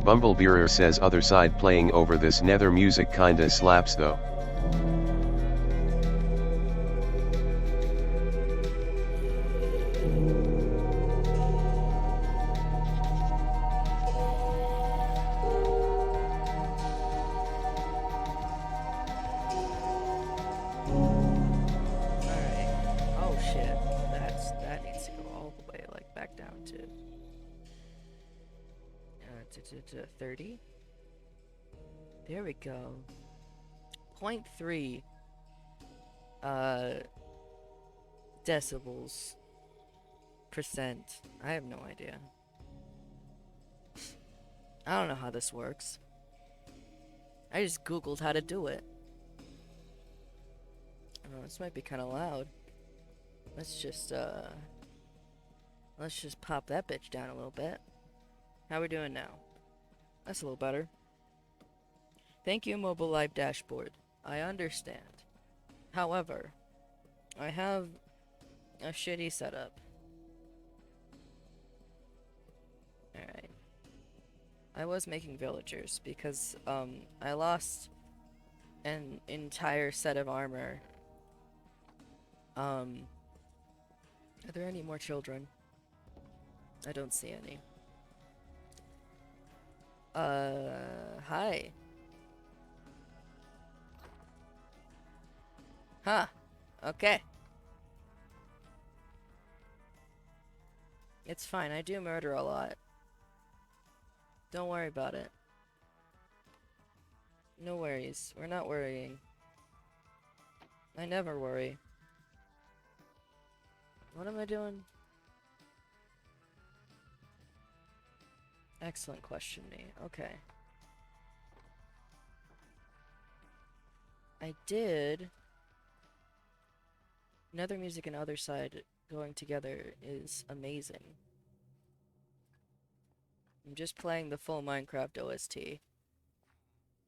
Bumblebearer says other side playing over this nether music kinda slaps though. Alright. Oh shit. That needs to go all the way, like, back down to 30. There we go. 0.3 uh decibels percent. I have no idea. I don't know how this works. I just googled how to do it. Oh, this might be kind of loud. Let's just pop that bitch down a little bit. How we doing now? That's a little better. Thank you, Mobile Live Dashboard. I understand. However, I have a shitty setup. Alright. I was making villagers because, I lost an entire set of armor. Are there any more children? I don't see any. Hi. Huh. Okay. It's fine, I do murder a lot. Don't worry about it. No worries. We're not worrying. I never worry. What am I doing? Excellent question, me. Okay. I did... Nether music and other side going together is amazing. I'm just playing the full Minecraft OST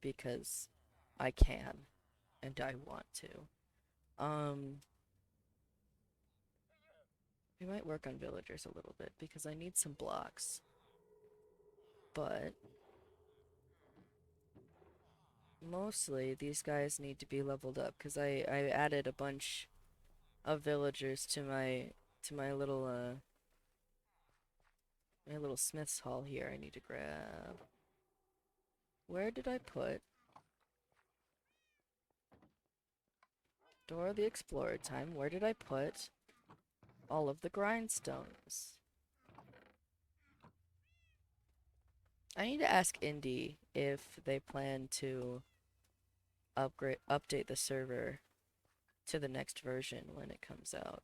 because I can and I want to. We might work on villagers a little bit because I need some blocks. But mostly these guys need to be leveled up because I added a bunch of villagers to my little smith's hall here. I need to grab. Where did I put Dora the Explorer time? Where did I put all of the grindstones? I need to ask Indy if they plan to update the server to the next version when it comes out.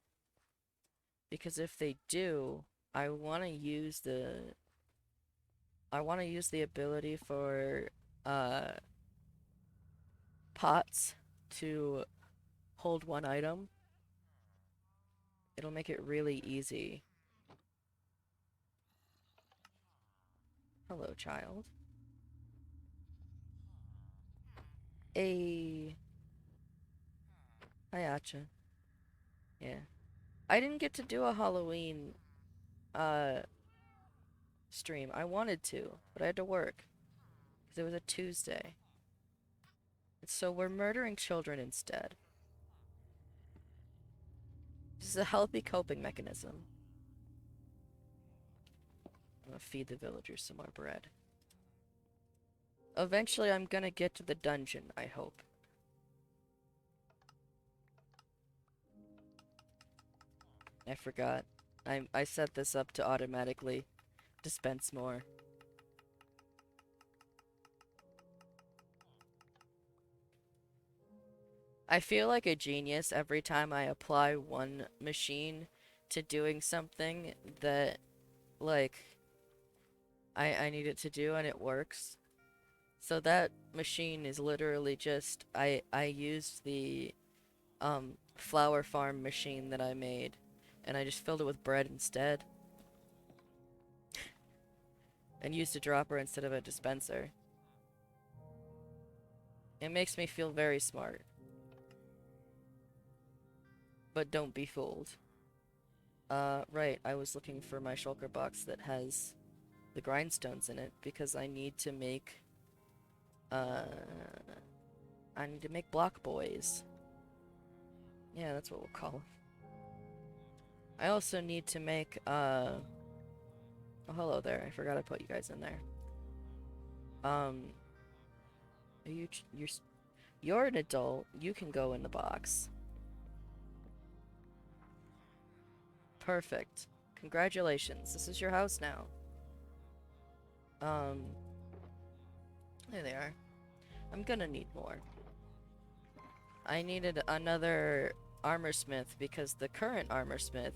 Because if they do, I want to use the ability for pots to hold one item. It'll make it really easy. Hello, child. Hey. Hiyacha. Yeah. I didn't get to do a Halloween stream. I wanted to, but I had to work because it was a Tuesday. So we're murdering children instead. This is a healthy coping mechanism. I'm gonna feed the villagers some more bread. Eventually I'm gonna get to the dungeon, I hope. I forgot. I set this up to automatically dispense more. I feel like a genius every time I apply one machine to doing something that, like, I need it to do and it works. So that machine is literally just, I used the, flower farm machine that I made, and I just filled it with bread instead. And used a dropper instead of a dispenser. It makes me feel very smart. But don't be fooled. Right, I was looking for my shulker box that has the grindstones in it because uh I need to make block boys. Yeah, that's what we'll call them. I also need to make oh, hello there. I forgot I put you guys in there. Um are you're an adult. You can go in the box. Perfect. Congratulations. This is your house now. Um there they are. I'm gonna need more. I needed another armor smith because the current armor smith,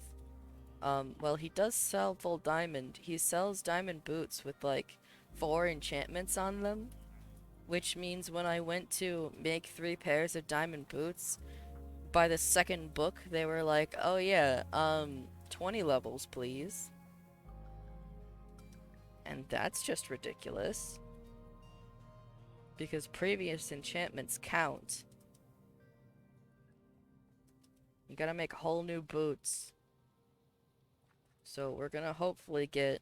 well, he does sell full diamond. He sells diamond boots with like 4 enchantments on them, which means when I went to make 3 pairs of diamond boots, by the second book, they were like, oh yeah, 20 levels, please. And that's just ridiculous. Because previous enchantments count. You gotta make whole new boots. So we're gonna hopefully get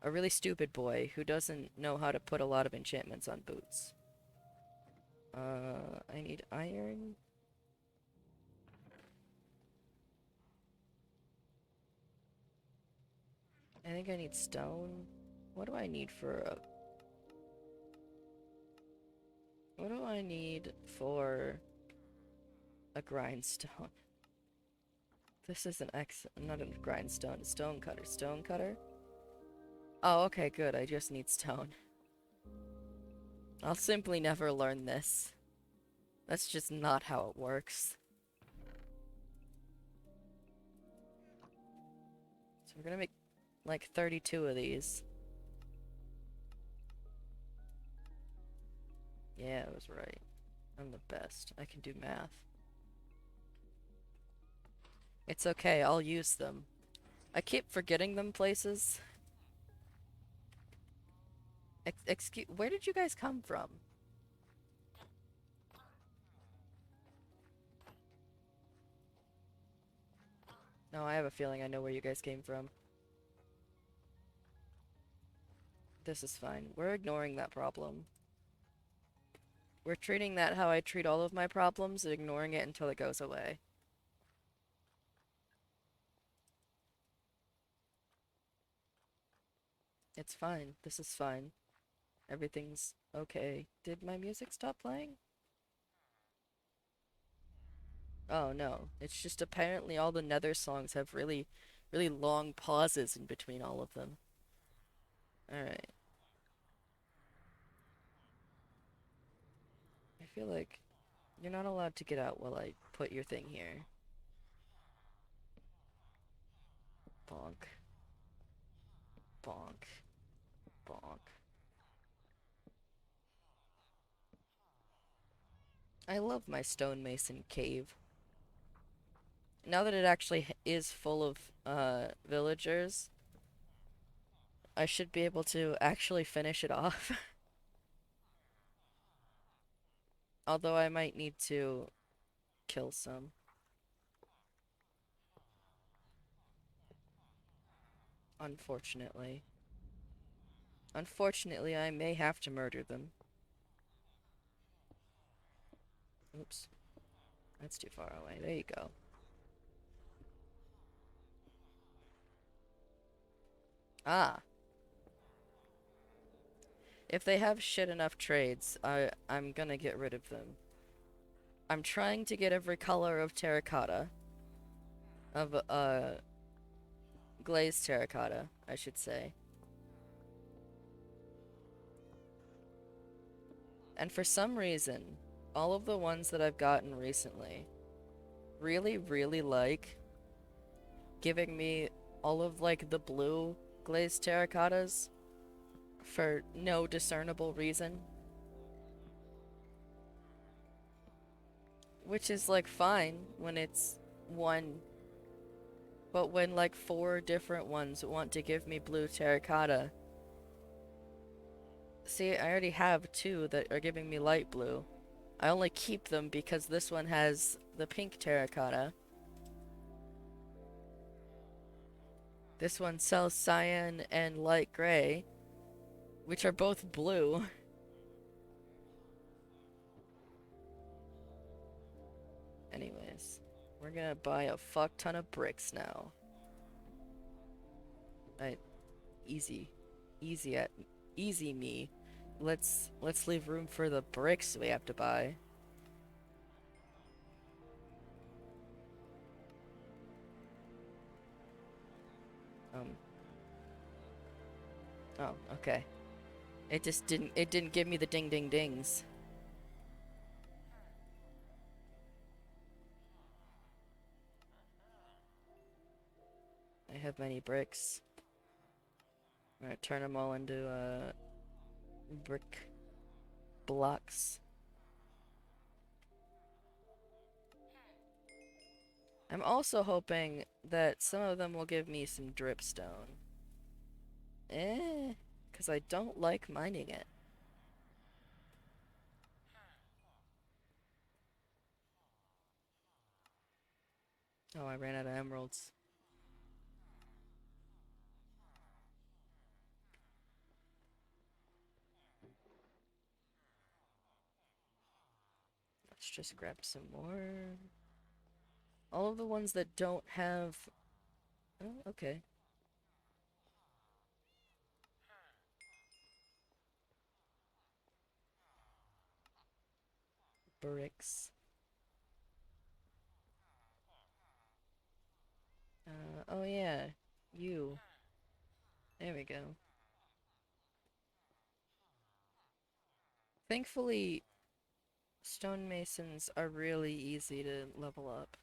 a really stupid boy who doesn't know how to put a lot of enchantments on boots. I need iron. I think I need stone. What do I need for a... What do I need for a grindstone? This is not a grindstone, stone cutter. Stone cutter? Oh, okay, good. I just need stone. I'll simply never learn this. That's just not how it works. So we're gonna make like 32 of these. Yeah, I was right. I'm the best. I can do math. It's okay, I'll use them. I keep forgetting them places. Excuse, where did you guys come from? No, I have a feeling I know where you guys came from. This is fine. We're ignoring that problem. We're treating that how I treat all of my problems, and ignoring it until it goes away. It's fine. This is fine. Everything's okay. Did my music stop playing? Oh no. It's just apparently all the Nether songs have really, really long pauses in between all of them. Alright. I feel like you're not allowed to get out while I put your thing here. Bonk. Bonk. Bonk. I love my stonemason cave. Now that it actually is full of villagers, I should be able to actually finish it off. Although I might need to kill some. Unfortunately. Unfortunately, I may have to murder them. Oops. That's too far away. There you go. Ah. If they have shit enough trades, I'm gonna get rid of them. I'm trying to get every color of terracotta. Of, glazed terracotta, I should say. And for some reason, all of the ones that I've gotten recently really, really like giving me all of, like, the blue glazed terracottas for no discernible reason. Which is, like, fine when it's one, but when, like, 4 different ones want to give me blue terracotta. See, I already have 2 that are giving me light blue. I only keep them because this one has the pink terracotta. This one sells cyan and light gray, which are both blue. Anyways, we're gonna buy a fuck ton of bricks now. I easy, easy at easy me. Let's leave room for the bricks we have to buy. Um. Oh, okay. It didn't give me the ding ding dings. I have many bricks. I'm gonna turn them all into brick blocks. I'm also hoping that some of them will give me some dripstone. Because I don't like mining it. Oh, I ran out of emeralds. Let's just grab some more. All of the ones that don't have... Oh, okay. Bricks. Oh yeah. You. There we go. Thankfully, stonemasons are really easy to level up.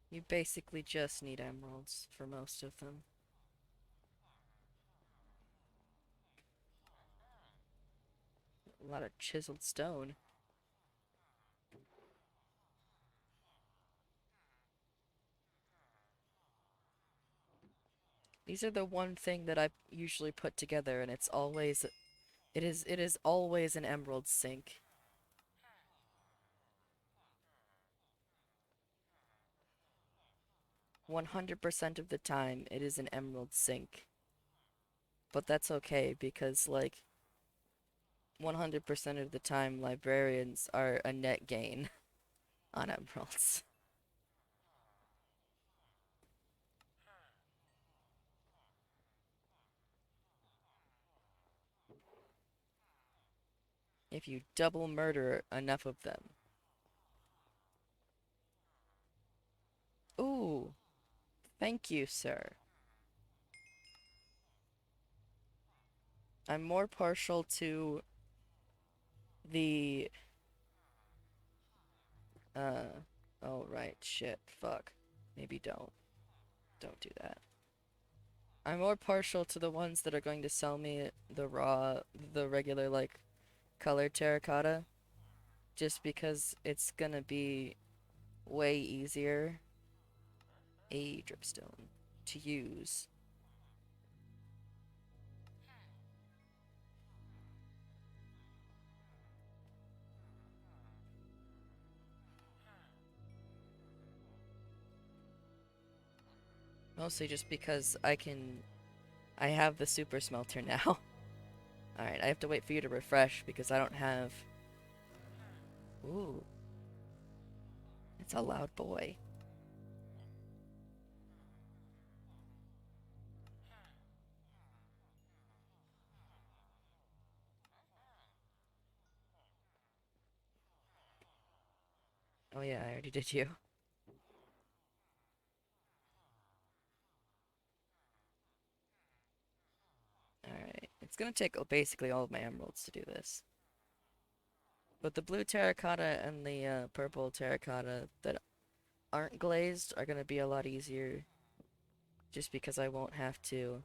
You basically just need emeralds for most of them. A lot of chiseled stone. These are the one thing that I usually put together, and it's always it is always an emerald sink. 100% of the time it is an emerald sink. But that's okay because like 100% of the time librarians are a net gain on emeralds. If you double murder enough of them. Ooh, thank you, sir. I'm more partial to the oh right, shit, fuck. Maybe don't. Don't do that. I'm more partial to the ones that are going to sell me the regular, like, colored terracotta, just because it's gonna be way easier a dripstone to use. Mostly just because I have the super smelter now. Alright, I have to wait for you to refresh because I don't have... Ooh, it's a loud boy. Oh yeah, I already did you. Alright, it's gonna take basically all of my emeralds to do this. But the blue terracotta and the purple terracotta that aren't glazed are gonna be a lot easier just because I won't have to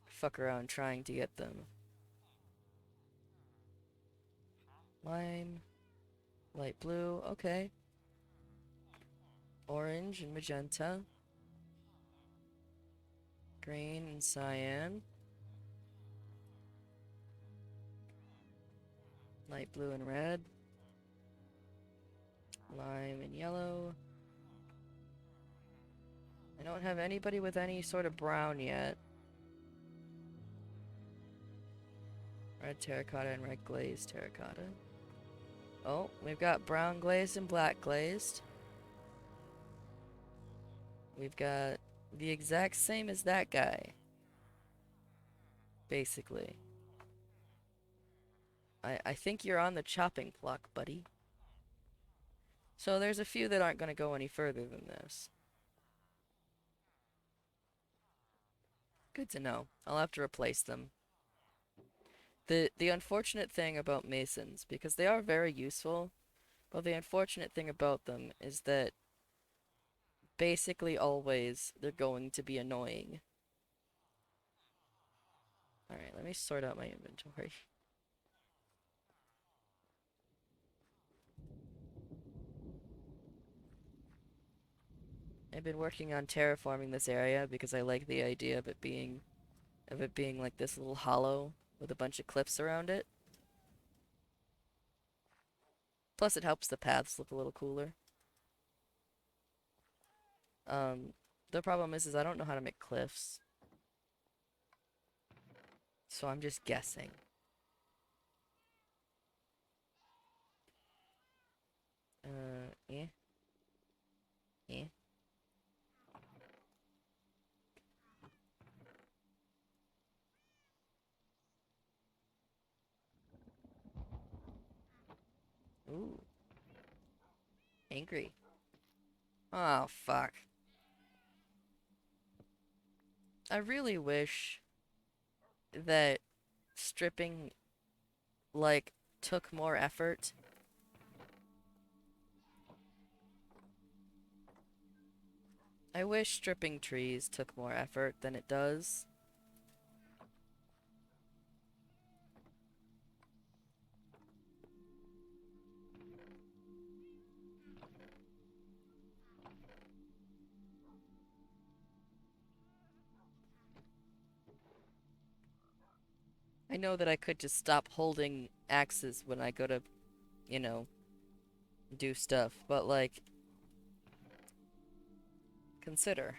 fuck around trying to get them. Lime, light blue, okay. Orange and magenta. Green and cyan. Light blue and red. Lime and yellow. I don't have anybody with any sort of brown yet. Red terracotta and red glazed terracotta. Oh, we've got brown glazed and black glazed. We've got the exact same as that guy, basically. I think you're on the chopping block, buddy. So there's a few that aren't going to go any further than this. Good to know. I'll have to replace them. The unfortunate thing about masons, because they are very useful, but the unfortunate thing about them is that basically always they're going to be annoying. Alright, let me sort out my inventory. I've been working on terraforming this area because I like the idea of it being like this little hollow with a bunch of cliffs around it. Plus it helps the paths look a little cooler. Um, the problem is I don't know how to make cliffs. So I'm just guessing. Yeah. Yeah. Ooh. Angry. Oh, fuck. I really wish that stripping, like, took more effort. I wish stripping trees took more effort than it does. I know that I could just stop holding axes when I go to, you know, do stuff, but, like, consider.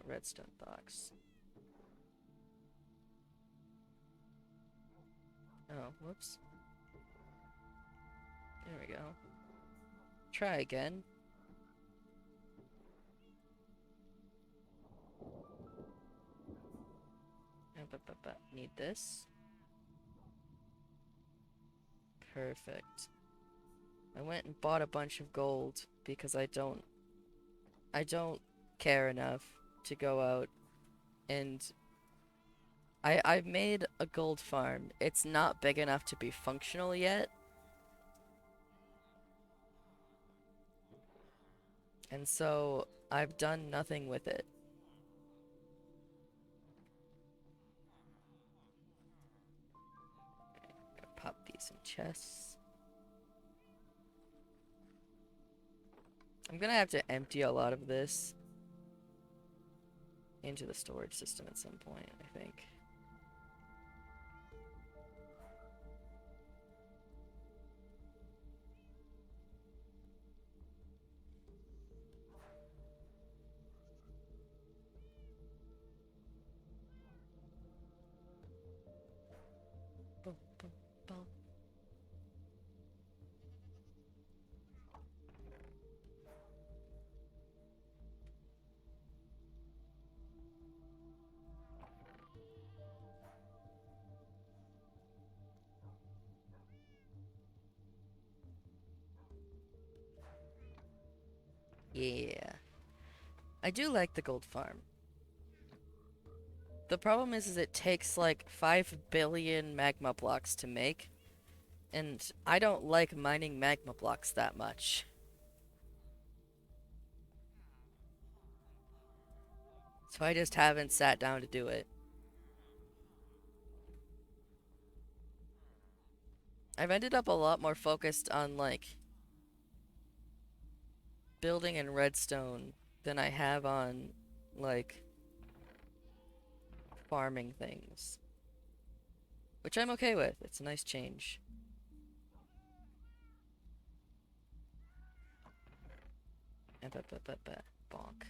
Redstone box. Oh, whoops. There we go. Try again. Need this. Perfect. I went and bought a bunch of gold because I don't care enough to go out and I've made a gold farm. It's not big enough to be functional yet. And so I've done nothing with it. Pop these in chests. I'm gonna have to empty a lot of this into the storage system at some point, I think. Boom, boom, boom. Yeah. I do like the gold farm. The problem is it takes like 5 billion magma blocks to make, and I don't like mining magma blocks that much. So I just haven't sat down to do it. I've ended up a lot more focused on like building in redstone than I have on like farming things. Which I'm okay with. It's a nice change. Bonk.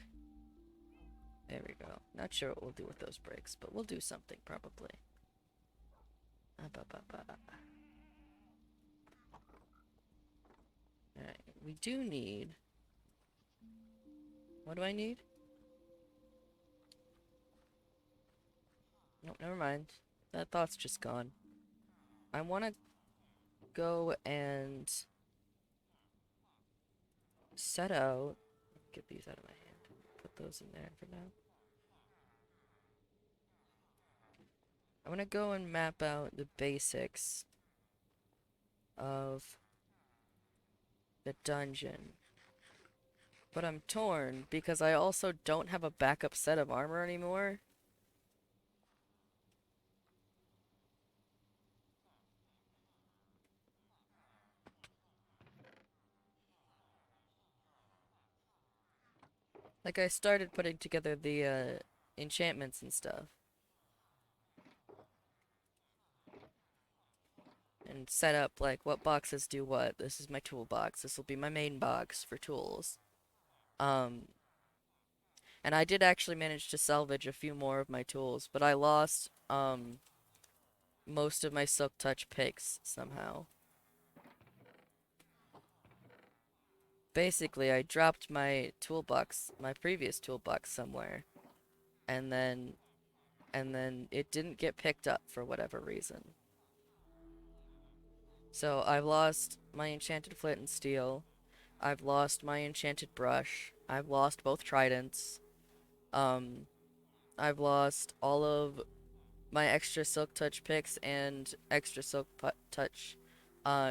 There we go. Not sure what we'll do with those bricks, but we'll do something probably. Alright, we do need... What do I need? Nope, never mind. That thought's just gone. I want to go and set out... Get these out of my hand. Put those in there for now. I want to go and map out the basics of the dungeon. But I'm torn because I also don't have a backup set of armor anymore. Like, I started putting together the enchantments and stuff. And set up, like, what boxes do what. This is my toolbox. This will be my main box for tools. And I did actually manage to salvage a few more of my tools, but I lost, most of my silk touch picks somehow. Basically, I dropped my toolbox, my previous toolbox somewhere, and then it didn't get picked up for whatever reason. So I've lost my enchanted flint and steel. I've lost my enchanted brush. I've lost both tridents. I've lost all of my extra silk touch picks and extra silk touch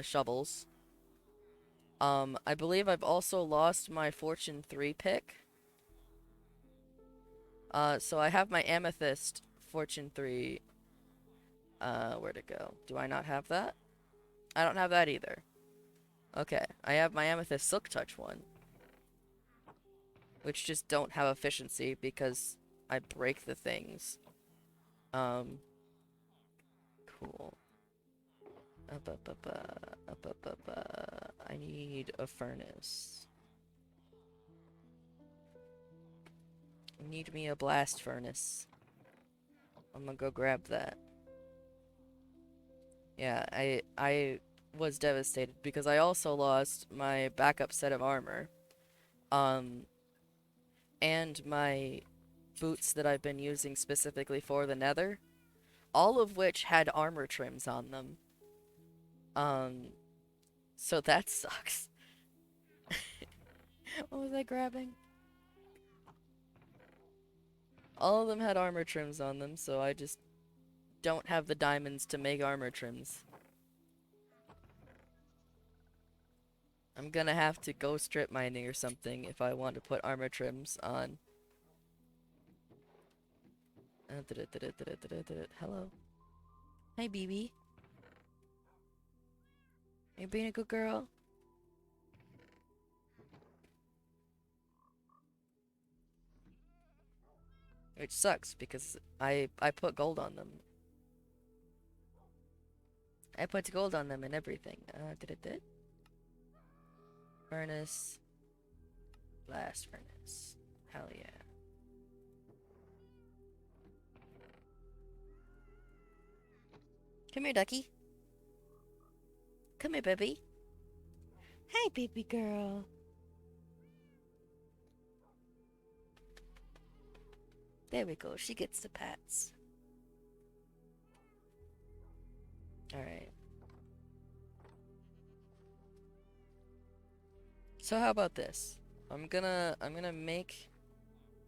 shovels. I believe I've also lost my Fortune 3 pick. So I have my Amethyst Fortune 3. Where'd it go? Do I not have that? I don't have that either. Okay, I have my Amethyst Silk Touch one. Which just don't have efficiency because I break the things. Cool. I need a furnace. I need me a blast furnace. I'm gonna go grab that. Yeah, I was devastated because I also lost my backup set of armor. And my boots that I've been using specifically for the nether. All of which had armor trims on them. So that sucks. What was I grabbing? All of them had armor trims on them, so I just don't have the diamonds to make armor trims. I'm gonna have to go strip mining or something if I want to put armor trims on. Hello. Hey, BB. Are you being a good girl? Which sucks because I put gold on them. I put gold on them and everything. Furnace. Blast furnace. Hell yeah. Come here, ducky. Come here, baby. Hi, baby girl. There we go. She gets the pats. Alright. So how about this? I'm gonna make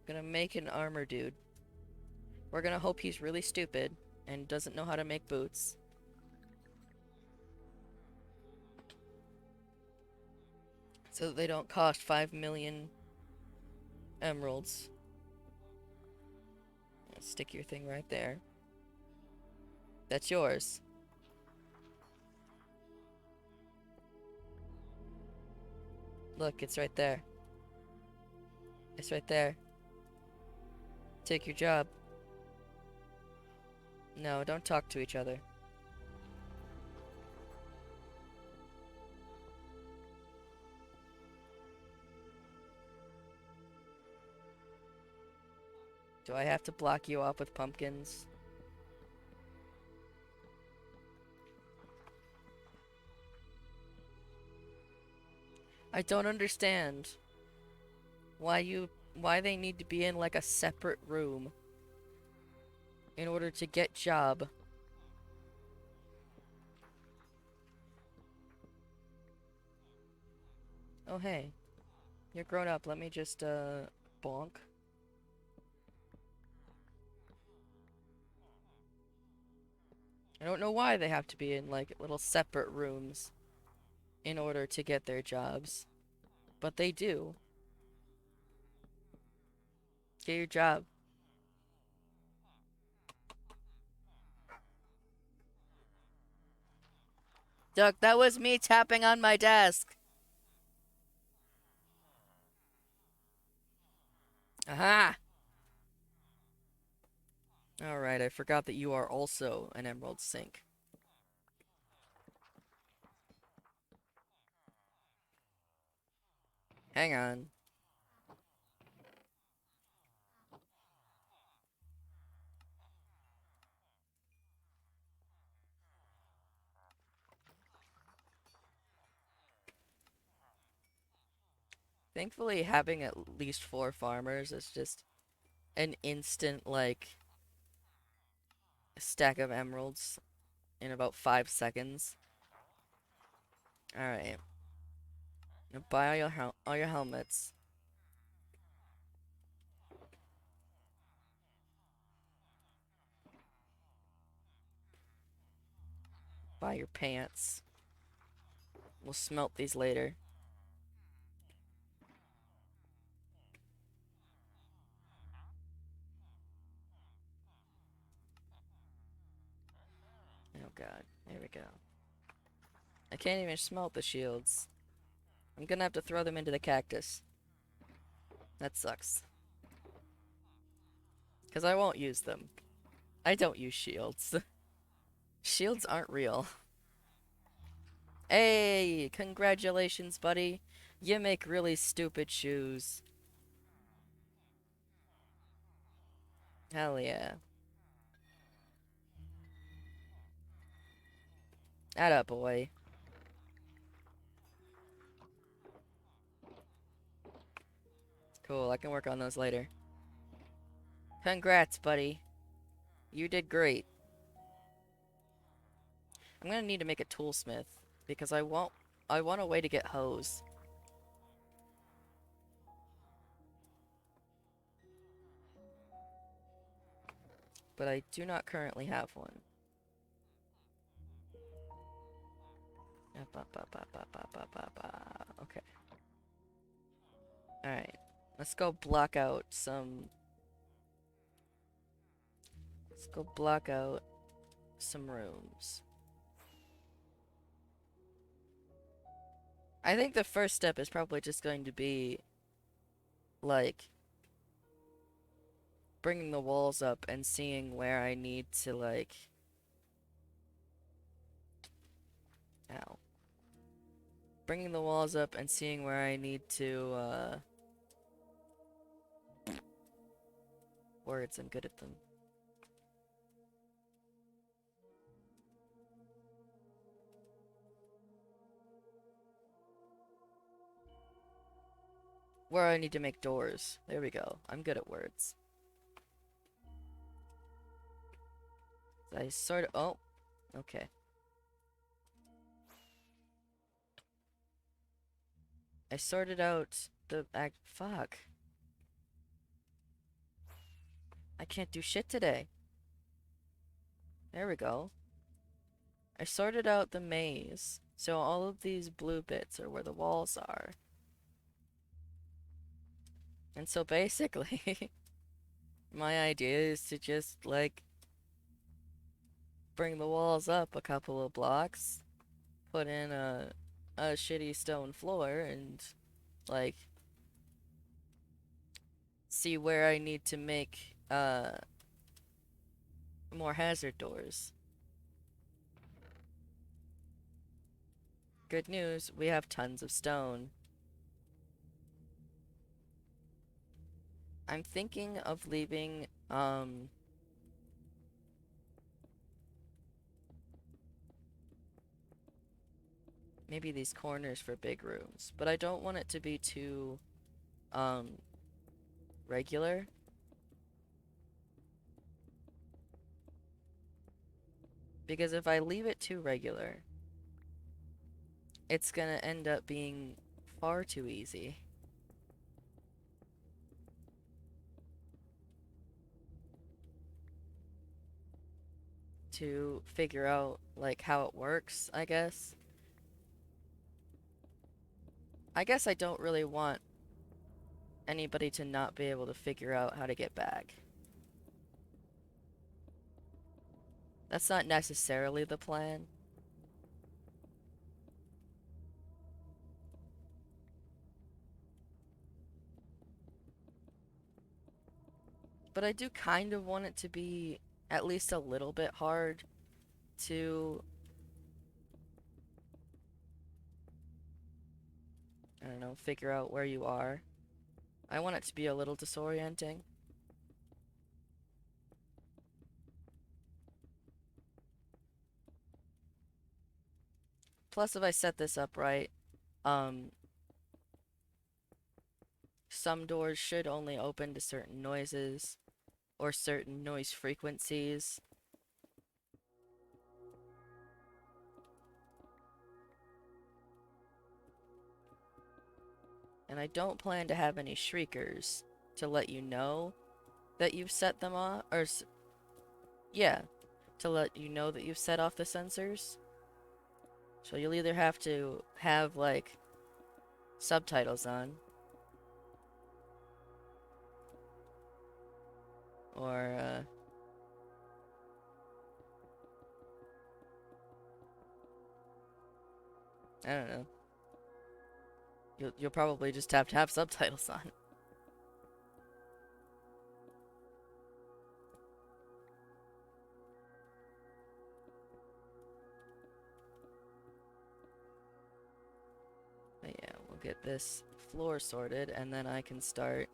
an armor dude. We're gonna hope he's really stupid and doesn't know how to make boots. So that they don't cost 5 million emeralds. Stick your thing right there. That's yours. Look, it's right there. It's right there. Take your job. No, don't talk to each other. Do I have to block you off with pumpkins? I don't understand why they need to be in like a separate room in order to get job. Oh hey, you're grown up. Let me just bonk. I don't know why they have to be in like little separate rooms in order to get their jobs, but they do. Get your job. Duck, that was me tapping on my desk. Aha! Alright, I forgot that you are also an emerald sink. Hang on. Thankfully, having at least 4 farmers is just an instant, like, stack of emeralds in about 5 seconds. Alright. Now buy all your helmets. Buy your pants. We'll smelt these later. Oh god. There we go. I can't even smelt the shields. I'm gonna have to throw them into the cactus. That sucks. Because I won't use them. I don't use shields. Shields aren't real. Hey, congratulations, buddy. You make really stupid shoes. Hell yeah. Atta boy. Cool, I can work on those later. Congrats, buddy. You did great. I'm gonna need to make a toolsmith because I want a way to get hose. But I do not currently have one. Okay. Alright. Let's go block out some... Let's go block out some rooms. I think the first step is probably just going to be, like, bringing the walls up and seeing where I need to, like... Ow. Bringing the walls up and seeing where I need to, words, I'm good at them. Where I need to make doors. There we go. I'm good at words. I sort of... Oh. Okay. I sorted out the... Fuck. I can't do shit today. There we go. I sorted out the maze. So all of these blue bits are where the walls are. And so basically, my idea is to just, like, bring the walls up a couple of blocks, put in a shitty stone floor, and, like, see where I need to make, more hazard doors. Good news, we have tons of stone. I'm thinking of leaving, maybe these corners for big rooms, but I don't want it to be too, um, regular. Because if I leave it too regular, it's gonna end up being far too easy to figure out, like, how it works, I guess. I guess I don't really want anybody to not be able to figure out how to get back. That's not necessarily the plan. But I do kind of want it to be at least a little bit hard to, I don't know, figure out where you are. I want it to be a little disorienting. Plus, if I set this up right, um, some doors should only open to certain noises or certain noise frequencies. And I don't plan to have any shriekers to let you know that you've set them off, or yeah, to let you know that you've set off the sensors. So you'll either have to have, like, subtitles on, or, I don't know. You'll probably just have to have subtitles on. But yeah, we'll get this floor sorted, and then I can start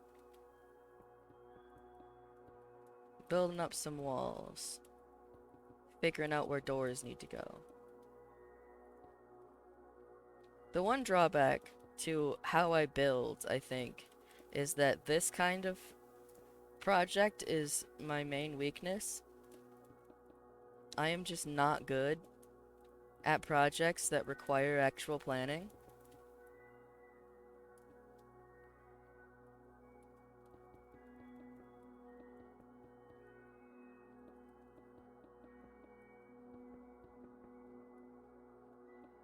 building up some walls, figuring out where doors need to go. The one drawback to how I build, I think, is that this kind of project is my main weakness. I am just not good at projects that require actual planning.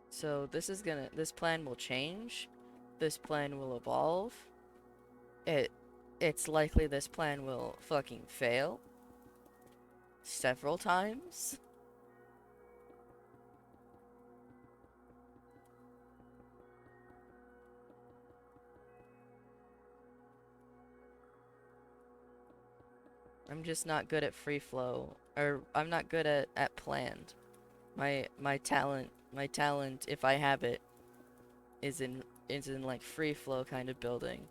So this plan will change. This plan will evolve. It's likely this plan will fucking fail several times. I'm just not good at free flow, or I'm not good at planned. My talent, if I have it, is in like free flow kind of building.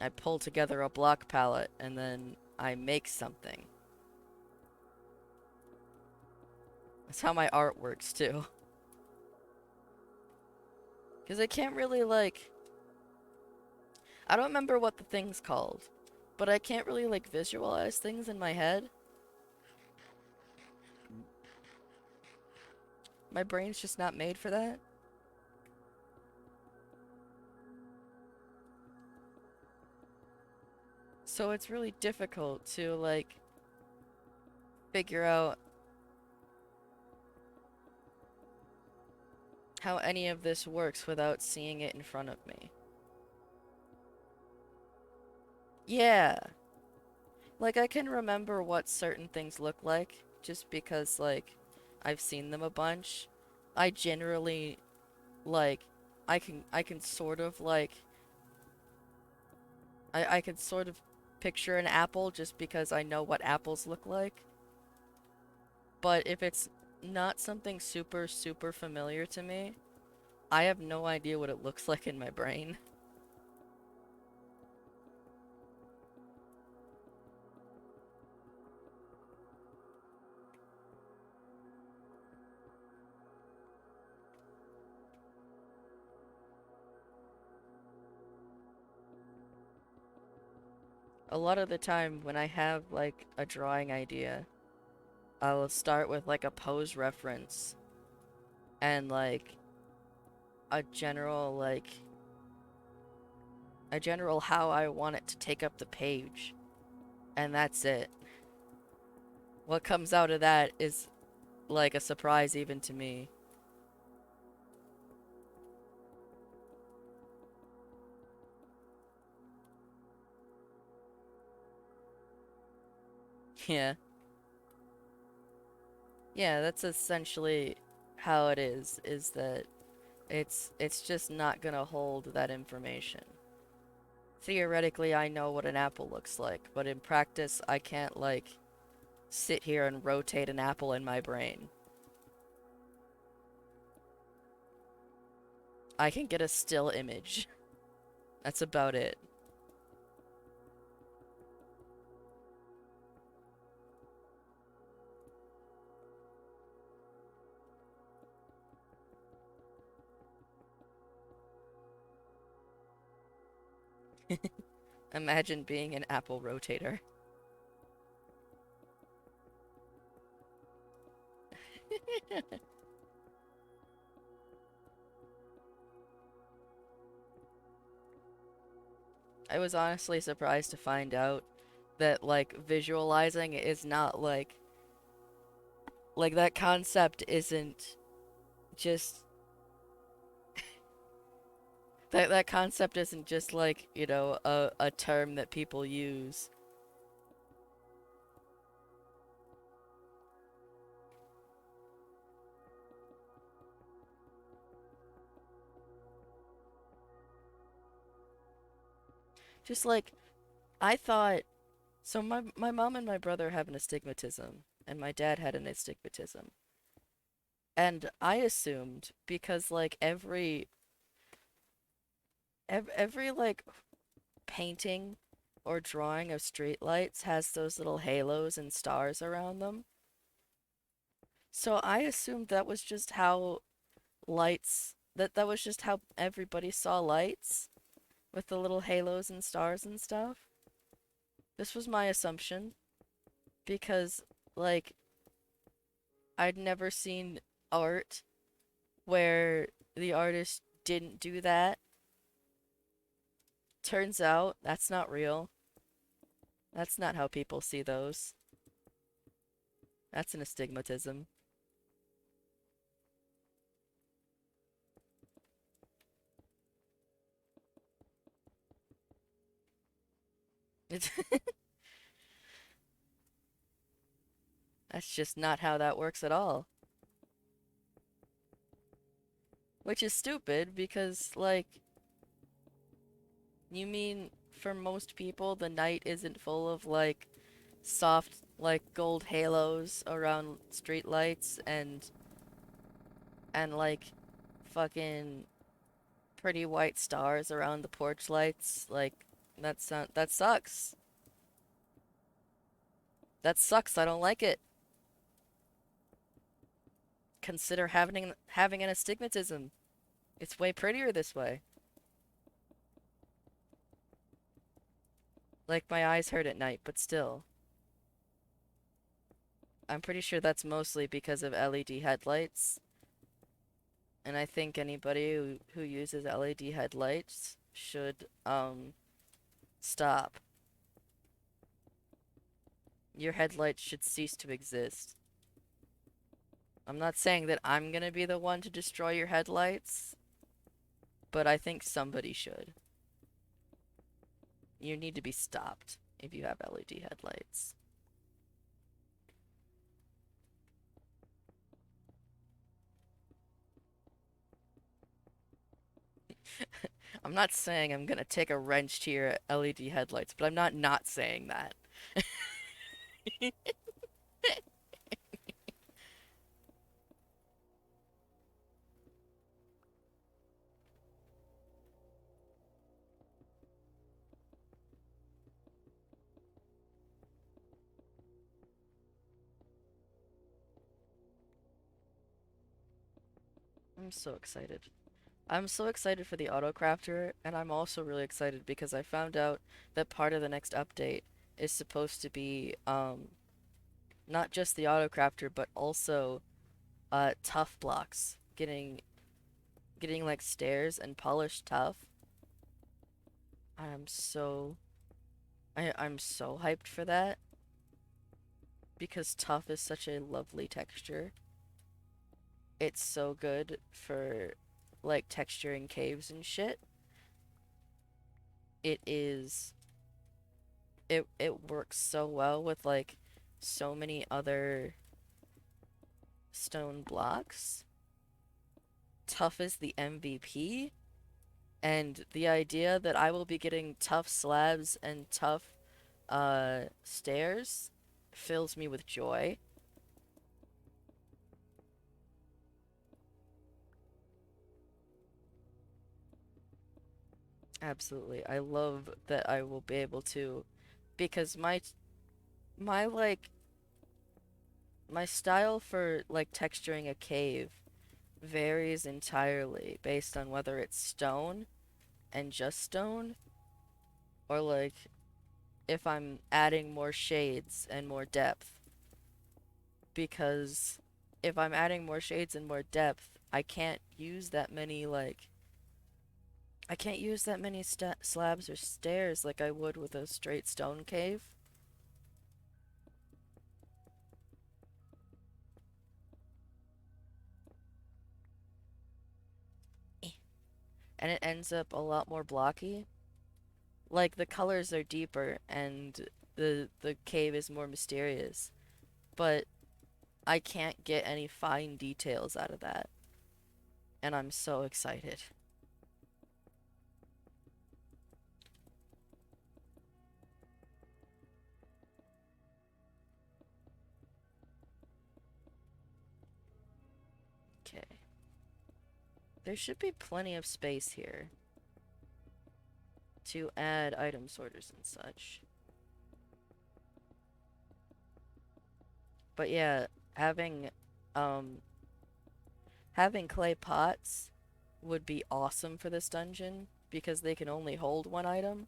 I pull together a block palette and then I make something. That's how my art works too. Because I can't really, like, I don't remember what the thing's called, but I can't really, like, visualize things in my head. My brain's just not made for that. So it's really difficult to, like, figure out how any of this works without seeing it in front of me. Yeah. Like, I can remember what certain things look like just because, like, I've seen them a bunch. I generally, like, I can sort of, like, I can sort of picture an apple just because I know what apples look like. But if it's not something super, super familiar to me, I have no idea what it looks like in my brain. A lot of the time when I have like a drawing idea, I'll start with like a pose reference and like a general like a general how I want it to take up the page, and that's it. What comes out of that is like a surprise even to me. Yeah. Yeah, that's essentially how it is that it's just not gonna hold that information. Theoretically, I know what an apple looks like, but in practice, I can't like sit here and rotate an apple in my brain. I can get a still image. That's about it. Imagine being an apple rotator. I was honestly surprised to find out that like visualizing is not like that concept isn't just that concept isn't just like, you know, a term that people use. Just like I thought so my mom and my brother have an astigmatism and my dad had an astigmatism. And I assumed because like every like painting or drawing of streetlights has those little halos and stars around them. So I assumed that was just how that was just how everybody saw lights with the little halos and stars and stuff. This was my assumption because like I'd never seen art where the artist didn't do that. Turns out that's not real. That's not how people see those. That's an astigmatism. It's that's just not how that works at all. Which is stupid because, like, you mean for most people the night isn't full of, like, soft, like, gold halos around streetlights and, like, fucking pretty white stars around the porch lights? Like, that sucks. That sucks. I don't like it. Consider having an astigmatism. It's way prettier this way. Like my eyes hurt at night, but still. I'm pretty sure that's mostly because of LED headlights. And I think anybody who uses LED headlights should stop. Your headlights should cease to exist. I'm not saying that I'm gonna be the one to destroy your headlights, but I think somebody should. You need to be stopped if you have LED headlights. I'm not saying I'm gonna take a wrench to your LED headlights, but I'm not saying that. I'm so excited. I'm so excited for the auto crafter, and I'm also really excited because I found out that part of the next update is supposed to be not just the auto crafter, but also tough blocks. Getting like stairs and polished tough. I'm so I'm so hyped for that because tough is such a lovely texture. It's so good for like texturing caves and shit. It is it works so well with like so many other stone blocks. Tough is the MVP, and the idea that I will be getting tough slabs and tough stairs fills me with joy. Absolutely. I love that I will be able to because my like my style for like texturing a cave varies entirely based on whether it's stone and just stone or like if I'm adding more shades and more depth because if I'm adding more shades and more depth, I can't use that many slabs or stairs like I would with a straight stone cave. Eh. And it ends up a lot more blocky. Like the colors are deeper and the cave is more mysterious, but I can't get any fine details out of that, and I'm so excited. Okay. There should be plenty of space here to add item sorters and such. But yeah, having um having clay pots would be awesome for this dungeon because they can only hold one item,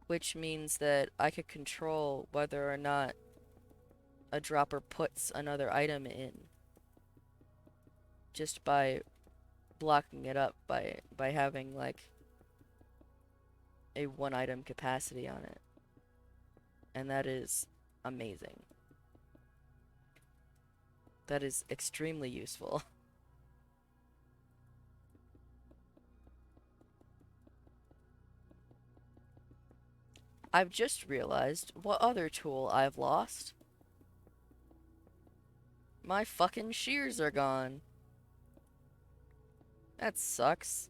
which means that I could control whether or not a dropper puts another item in just by blocking it up by having like a one item capacity on it. And that is amazing. That is extremely useful. I've just realized what other tool I've lost. My fucking shears are gone. That sucks.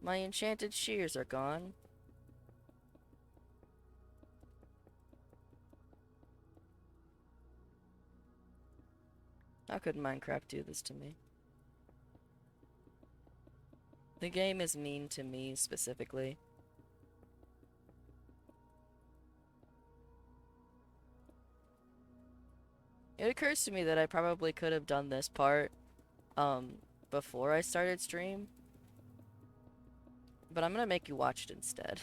My enchanted shears are gone. How could Minecraft do this to me? The game is mean to me specifically. It occurs to me that I probably could have done this part, um, before I started stream, but I'm gonna make you watch it instead.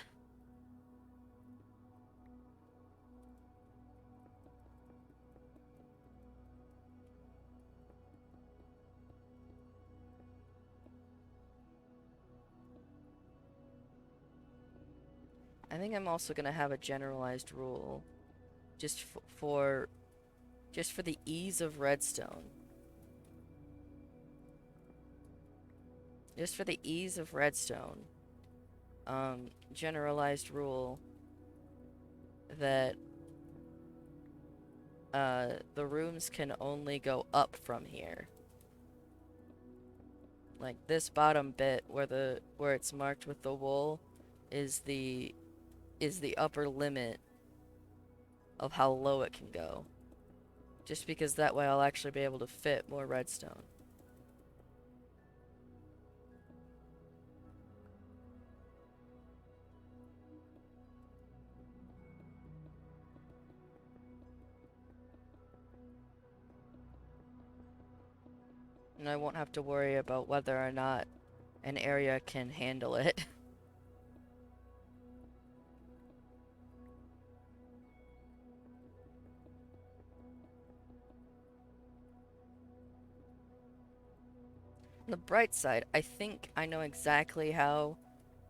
I think I'm also gonna have a generalized rule, just for just for the ease of redstone. Just for the ease of redstone. Generalized rule that the rooms can only go up from here. Like this bottom bit where it's marked with the wool is the upper limit of how low it can go. Just because that way I'll actually be able to fit more redstone. And I won't have to worry about whether or not an area can handle it. On the bright side, I think I know exactly how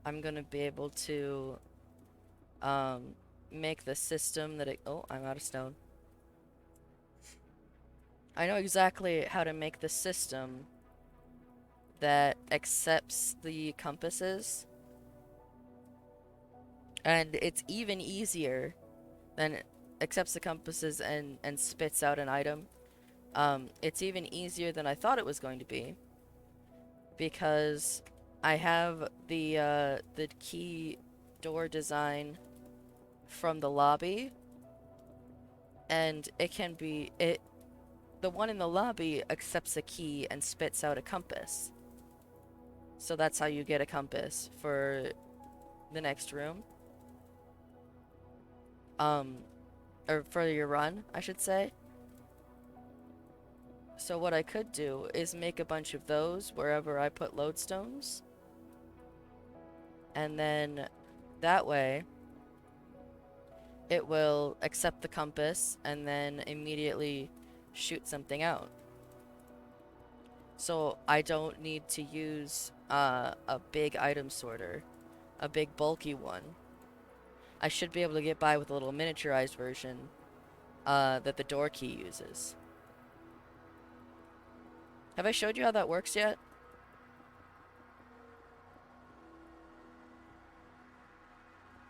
I'm gonna be able to um make the system that it— oh, I'm out of stone. I know exactly how to make the system that accepts the compasses, and it's even easier than accepts the compasses and spits out an item. It's even easier than I thought it was going to be because I have the key door design from the lobby, and it can be it the one in the lobby accepts a key and spits out a compass. So that's how you get a compass for the next room. Um, or for your run, I should say. So what I could do is make a bunch of those wherever I put lodestones. And then that way it will accept the compass and then immediately shoot something out. So I don't need to use a big item sorter, a big bulky one. I should be able to get by with a little miniaturized version that the door key uses. Have I showed you how that works yet?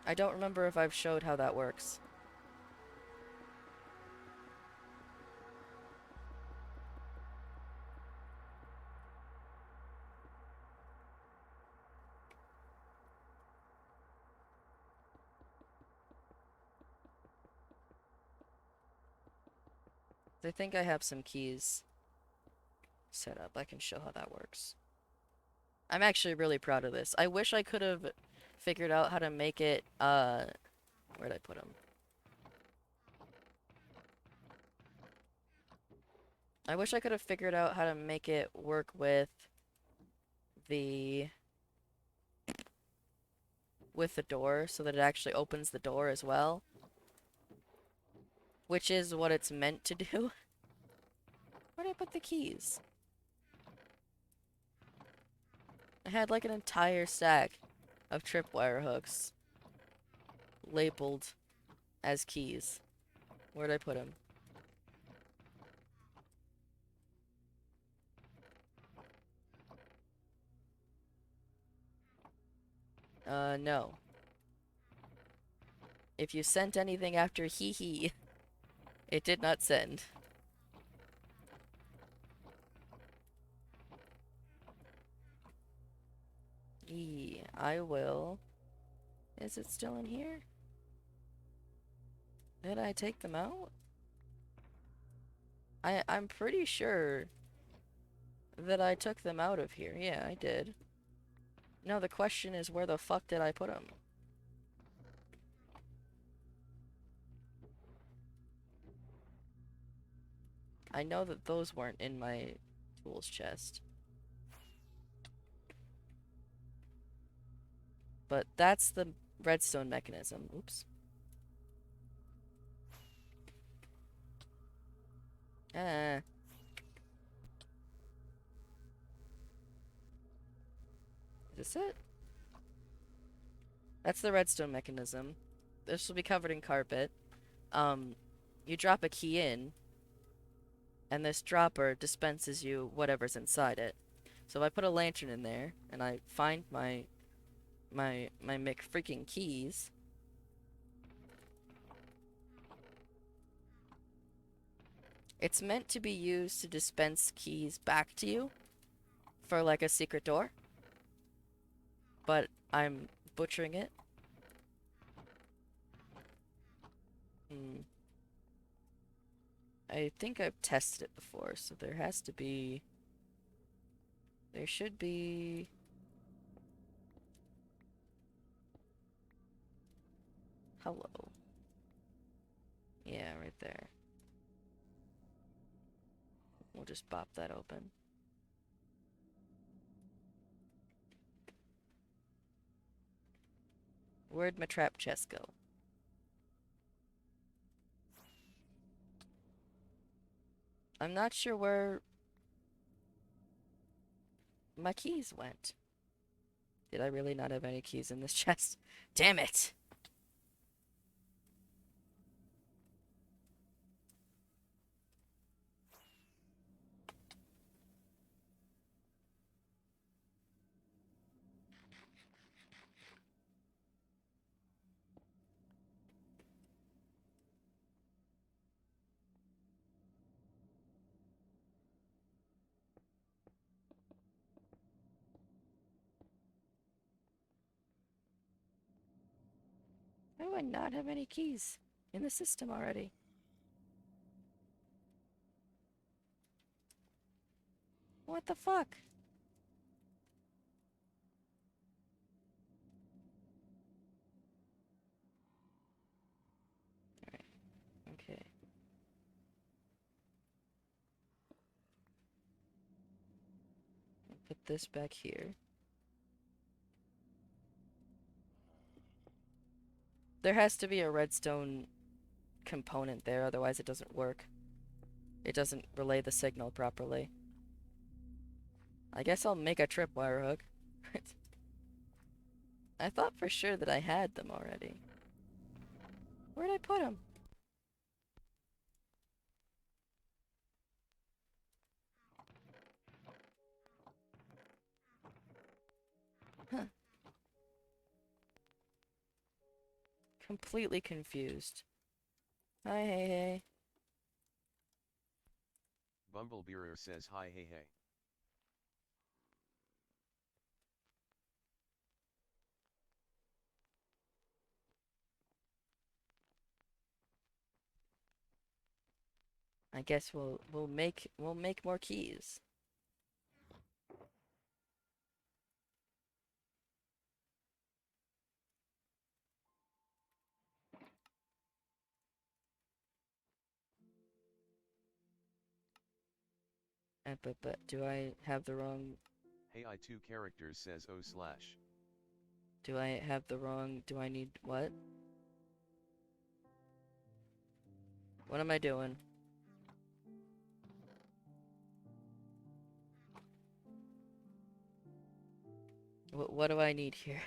I don't remember if I've showed how that works. I think I have some keys set up. I can show how that works. I'm actually really proud of this. I wish I could have figured out how to make it, where'd I put them? I wish I could have figured out how to make it work with the door so that it actually opens the door as well. Which is what it's meant to do. Where did I put the keys? I had like an entire stack of tripwire hooks labeled as keys. Where'd I put them? No. If you sent anything after hee hee, it did not send. I will. Is it still in here? Did I take them out? I'm pretty sure that I took them out of here. Yeah, I did. No, the question is where the fuck did I put them? I know that those weren't in my tools chest. But that's the redstone mechanism. Oops. Ah. Is this it? That's the redstone mechanism. This will be covered in carpet. You drop a key in, and this dropper dispenses you whatever's inside it. So if I put a lantern in there, and I find my McFreaking keys, it's meant to be used to dispense keys back to you for like a secret door. But I'm butchering it. Hmm. I think I've tested it before, so there has to be... There should be... Hello. Yeah, right there. We'll just pop that open. Where'd my trap chest go? I'm not sure where my keys went. Did I really not have any keys in this chest? Damn it! Why do I not have any keys in the system already? What the fuck? Alright, okay. Put this back here. There has to be a redstone component there, otherwise it doesn't work. It doesn't relay the signal properly. I guess I'll make a tripwire hook. I thought for sure that I had them already. Where'd I put them? Huh. Completely confused. Hi, hey, hey. Bumblebearer says hi, hey, hey. I guess we'll make more keys. But do I have the wrong? Hey, I2 characters says oh slash. Do I have the wrong? Do I need what? What am I doing? What do I need here?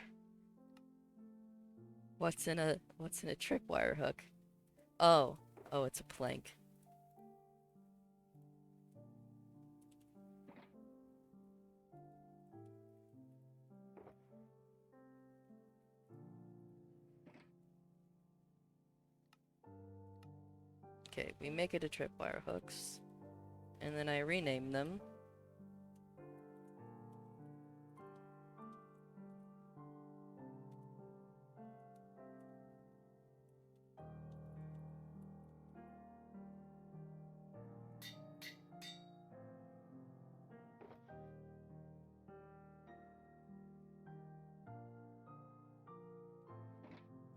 What's in a tripwire hook? Oh, oh, it's a plank. Okay, we make it a tripwire hooks, and then I rename them.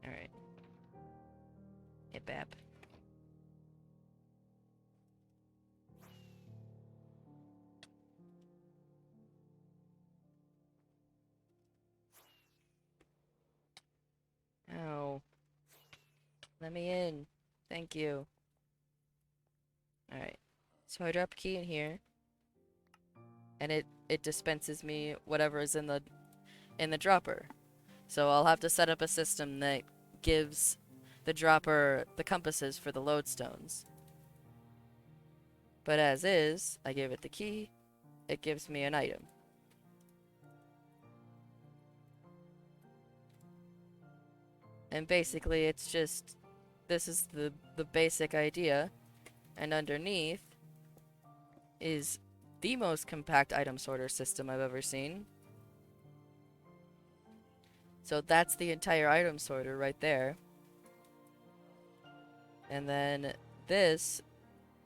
Alright. Hey, Bap. Ow. Let me in. Thank you. Alright. So I drop a key in here, and it dispenses me whatever is in the dropper. So I'll have to set up a system that gives the dropper the compasses for the lodestones. But as is, I give it the key, it gives me an item. And basically it's just, this is the basic idea, and underneath is the most compact item sorter system I've ever seen. So that's the entire item sorter right there. And then this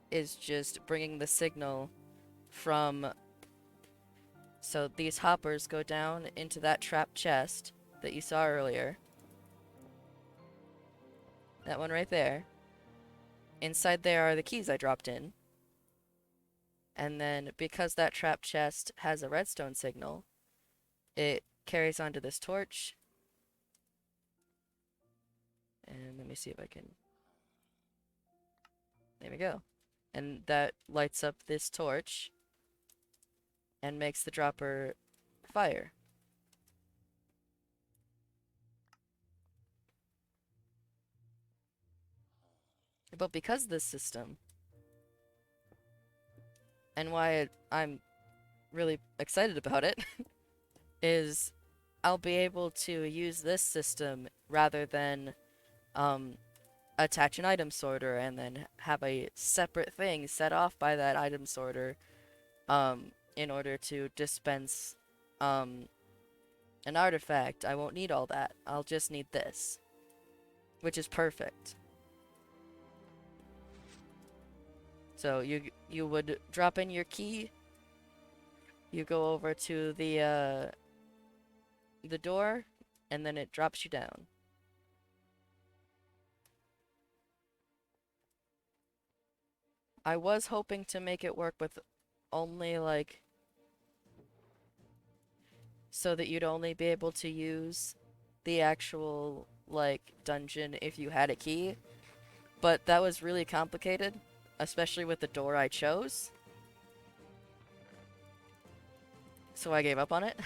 is just bringing the signal from... So these hoppers go down into that trap chest that you saw earlier. That one right there. Inside there are the keys I dropped in. And then because that trap chest has a redstone signal, it carries onto this torch. And let me see if I can... There we go. And that lights up this torch and makes the dropper fire. But because of this system, and why I'm really excited about it, is I'll be able to use this system rather than attach an item sorter and then have a separate thing set off by that item sorter in order to dispense an artifact. I won't need all that. I'll just need this, which is perfect. So you would drop in your key, you go over to the door, and then it drops you down. I was hoping to make it work with only like so that you'd only be able to use the actual like dungeon if you had a key, but that was really complicated, especially with the door I chose. So I gave up on it.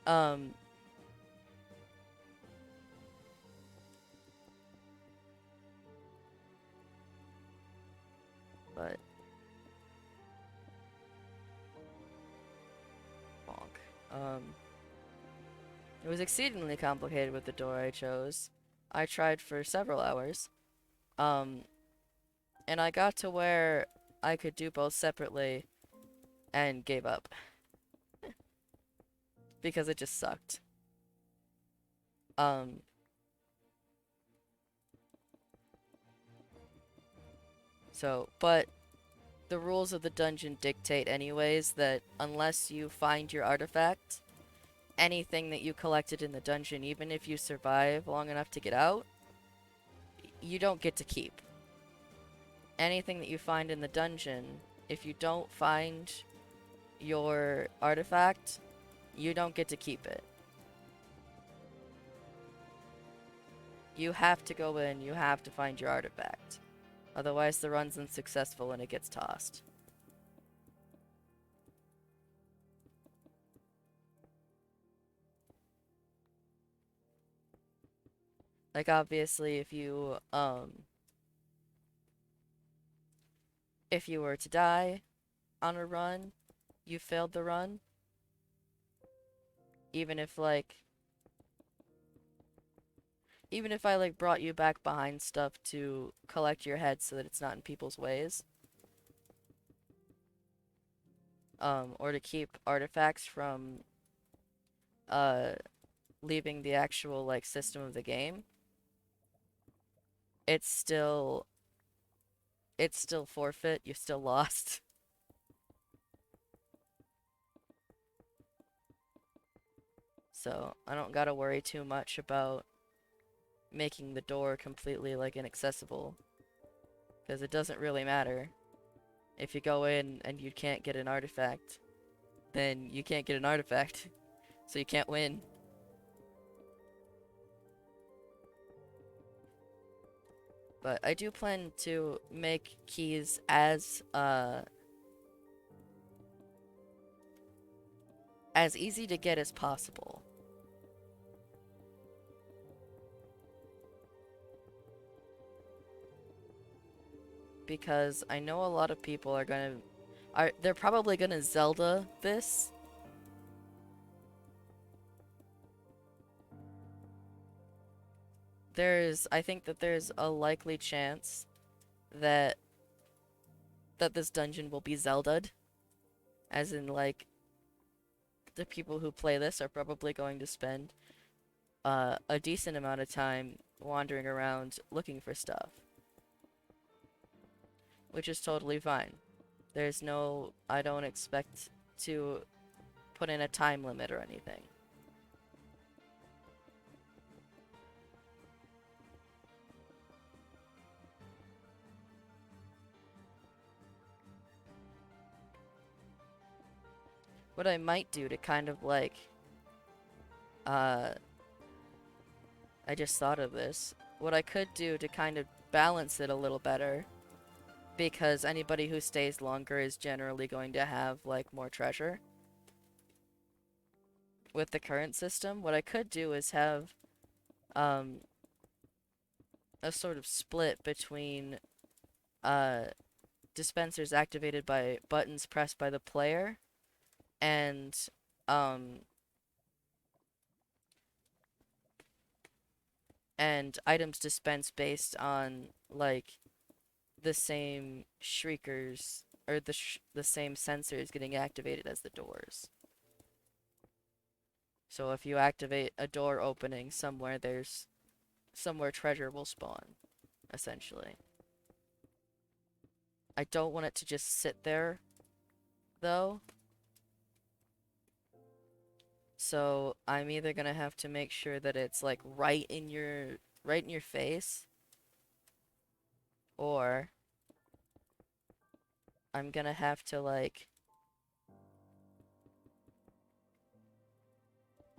um but bonk. It was exceedingly complicated with the door I chose. I tried for several hours. Um and I got to where I could do both separately and gave up because it just sucked. Um but the rules of the dungeon dictate anyways that unless you find your artifact, anything that you collected in the dungeon, even if you survive long enough to get out, you don't get to keep. Anything that you find in the dungeon, if you don't find your artifact, you don't get to keep it. You have to go in, you have to find your artifact. Otherwise the run's unsuccessful and it gets tossed. Like obviously if you were to die on a run, you failed the run. Even if I like brought you back behind stuff to collect your head so that it's not in people's ways. Or to keep artifacts from leaving the actual like system of the game. It's still forfeit, you still lost. So I don't gotta worry too much about making the door completely like inaccessible, because it doesn't really matter. If you go in and you can't get an artifact, then you can't get an artifact, so you can't win. But I do plan to make keys as easy to get as possible. Because I know a lot of people they're probably gonna Zelda this. I think that there's a likely chance that this dungeon will be Zelda'd. As in, like, the people who play this are probably going to spend a decent amount of time wandering around looking for stuff. Which is totally fine. I don't expect to put in a time limit or anything. What I might do to kind of like I just thought of this. What I could do to kind of balance it a little better, because anybody who stays longer is generally going to have, like, more treasure. With the current system, what I could do is have, um, a sort of split between, uh, dispensers activated by buttons pressed by the player and, um, and items dispensed based on, like, the same shriekers or the same sensors getting activated as the doors. So if you activate a door opening somewhere, there's somewhere treasure will spawn, essentially. I don't want it to just sit there, though. So I'm either gonna have to make sure that it's like right in your face, or I'm gonna have to like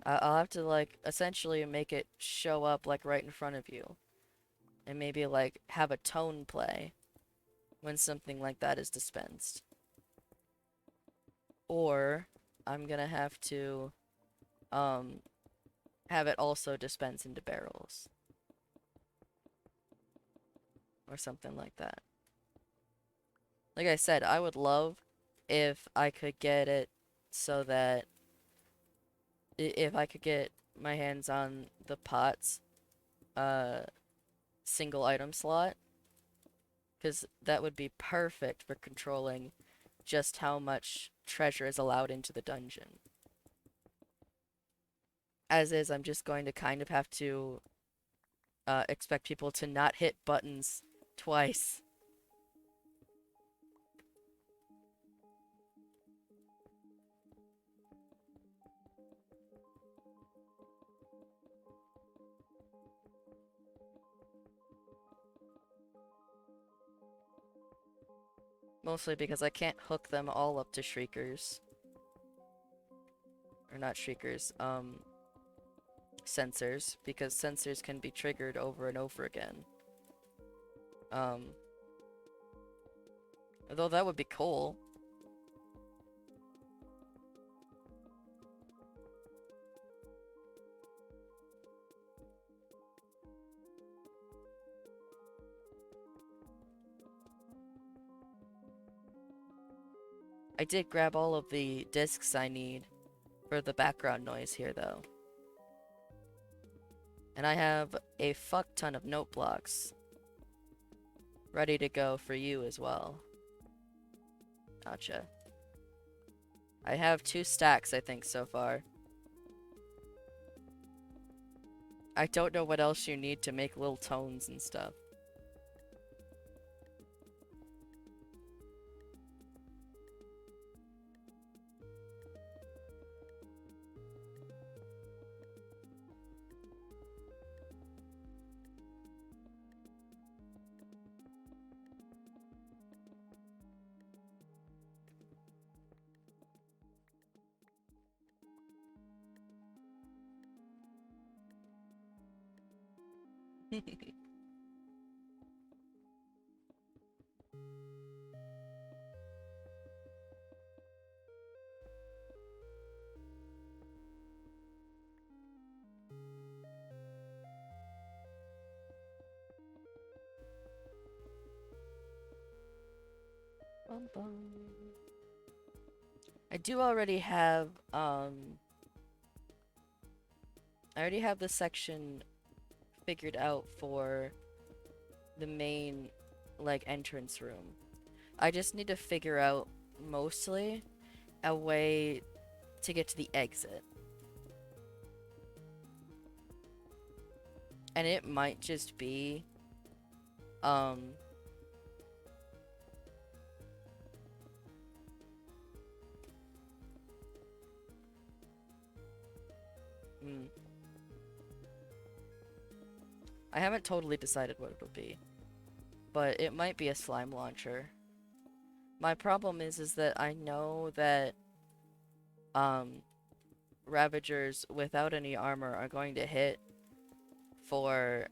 I'll have to like essentially make it show up like right in front of you, and maybe like have a tone play when something like that is dispensed. Or I'm gonna have to um have it also dispense into barrels or something like that. Like I said, I would love if I could get it so that if I could get my hands on the pots uh single item slot, because that would be perfect for controlling just how much treasure is allowed into the dungeon. As is, I'm just going to kind of have to expect people to not hit buttons twice. Mostly because I can't hook them all up to shriekers. Or not shriekers, sensors, because sensors can be triggered over and over again. Um, Although that would be cool. I did grab all of the discs I need for the background noise here, though. And I have a fuck ton of note blocks ready to go for you as well. Gotcha. I have 2 stacks, I think, so far. I don't know what else you need to make little tones and stuff. Bum, bum. I do already have, I already have the section figured out for the main, like, entrance room. I just need to figure out, mostly, a way to get to the exit. And it might just be, um... mm, I haven't totally decided what it'll be. But it might be a slime launcher. My problem is that I know that, um... Ravagers without any armor are going to hit for,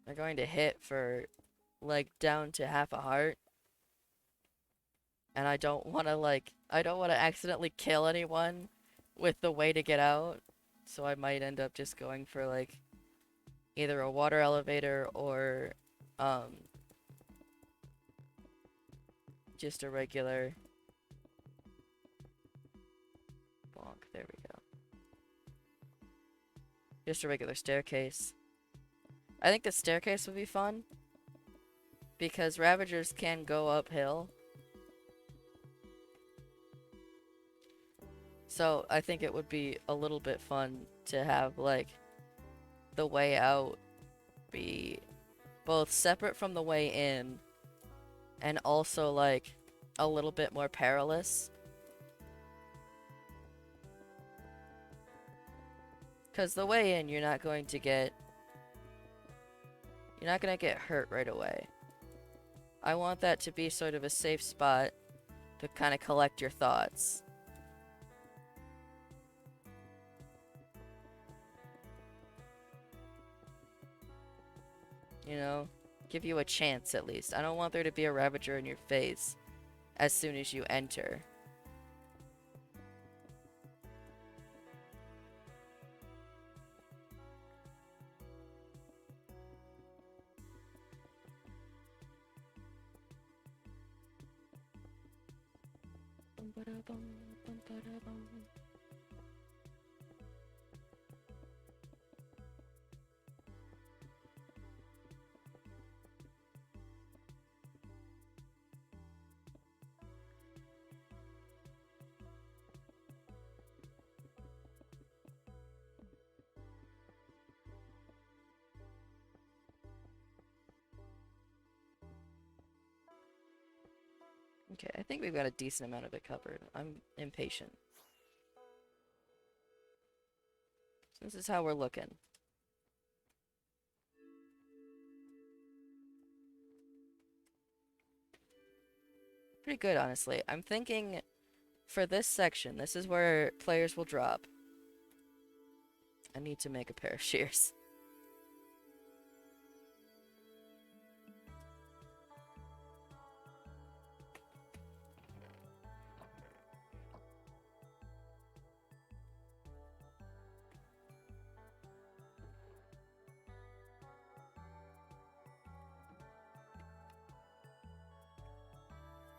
they're going to hit for, like, down to half a heart. And I don't want to, like, I don't want to accidentally kill anyone with the way to get out. So I might end up just going for, like, either a water elevator or, just a regular... Bonk, there we go. Just a regular staircase. I think the staircase would be fun. Because Ravagers can go uphill. So I think it would be a little bit fun to have, like, the way out be both separate from the way in and also, like, a little bit more perilous. Because the way in, you're not going to get hurt right away. I want that to be sort of a safe spot to kind of collect your thoughts. You know? Give you a chance, at least. I don't want there to be a Ravager in your face as soon as you enter. Okay, I think we've got a decent amount of it covered. I'm impatient. This is how we're looking. Pretty good, honestly. I'm thinking for this section, this is where players will drop. I need to make a pair of shears.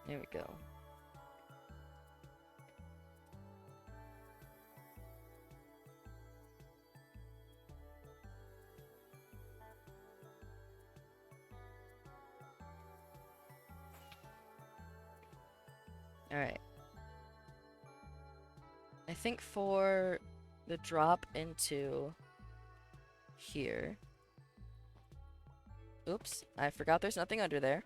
There we go. Alright. I think for the drop into here... Oops, I forgot there's nothing under there.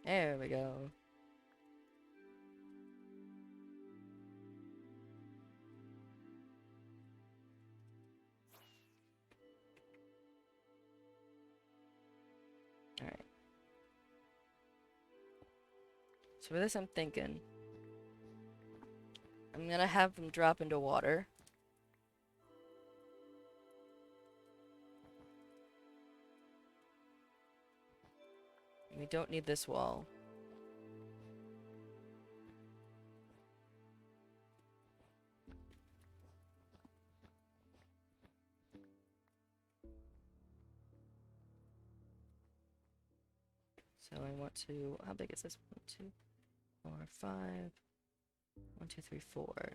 There we go. Alright. So for this I'm thinking I'm gonna have them drop into water. We don't need this wall. So I want to, how big is this? 1, 2, 4, 5. 1, 2, 3, 4.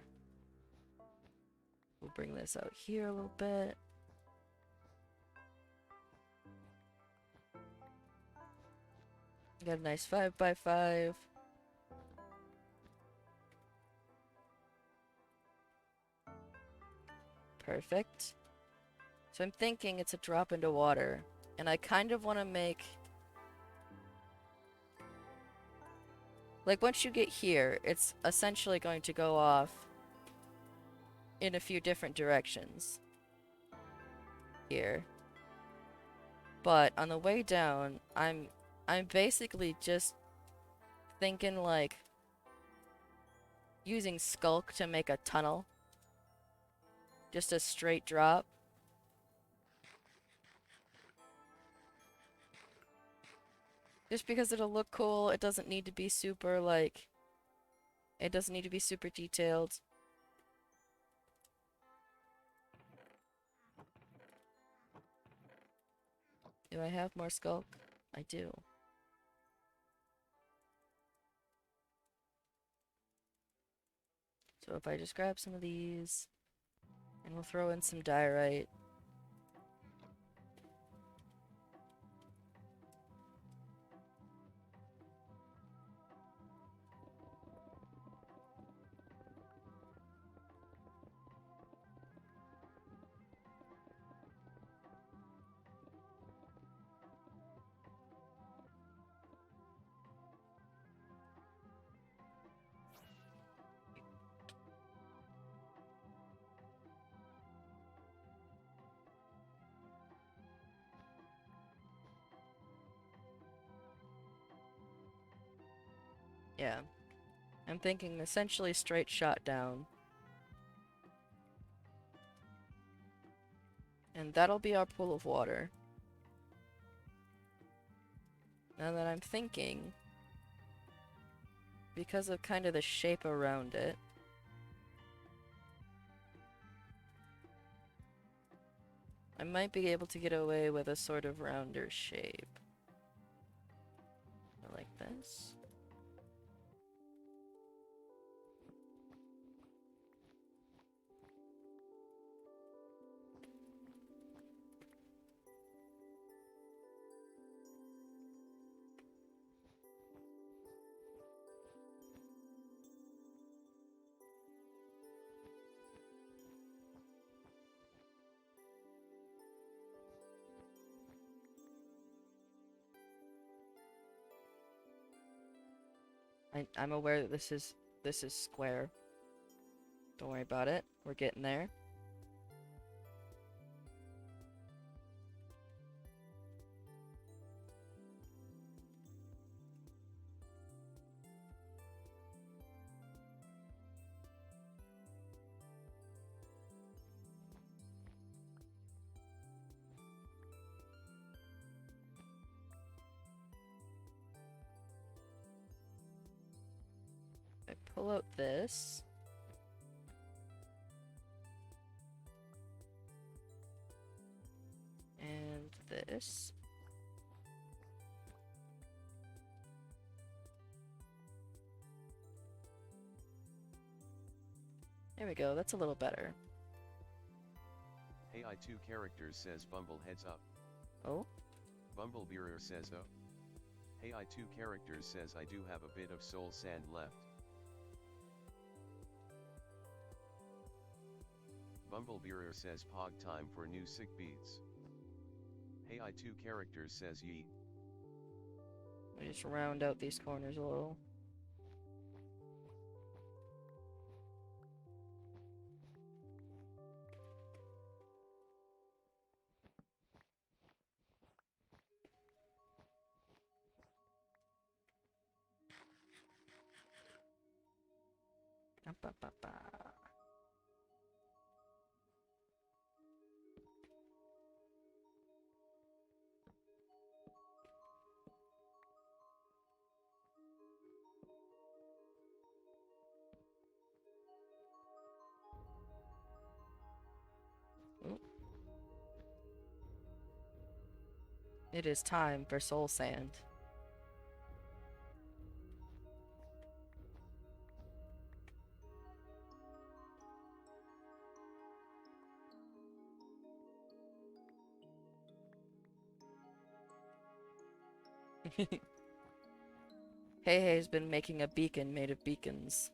We'll bring this out here a little bit. Got a nice 5x5. Perfect. So I'm thinking it's a drop into water. And I kind of want to make Like, once you get here, it's essentially going to go off in a few different directions here. But on the way down, I'm basically just thinking like using Skulk to make a tunnel. Just a straight drop. Just because it'll look cool, it doesn't need to be super like it doesn't need to be super detailed. Do I have more Skulk? I do. So if I just grab some of these, and we'll throw in some diorite. Yeah. I'm thinking essentially straight shot down. And that'll be our pool of water. Now that I'm thinking, because of kind of the shape around it, I might be able to get away with a sort of rounder shape. Like this. I'm aware that this is square. Don't worry about it. We're getting there. I pull out this. And this. There we go, that's a little better. Hey, I2 characters says Bumble heads up. Oh? Bumblebearer says oh. Hey, I2 characters says I do have a bit of soul sand left. Bumblebearer says pog time for new sick beats. Hey, I2 characters says yeet. Let me just round out these corners a little. Ooh. It is time for soul sand. Hey Hey's been making a beacon made of beacons.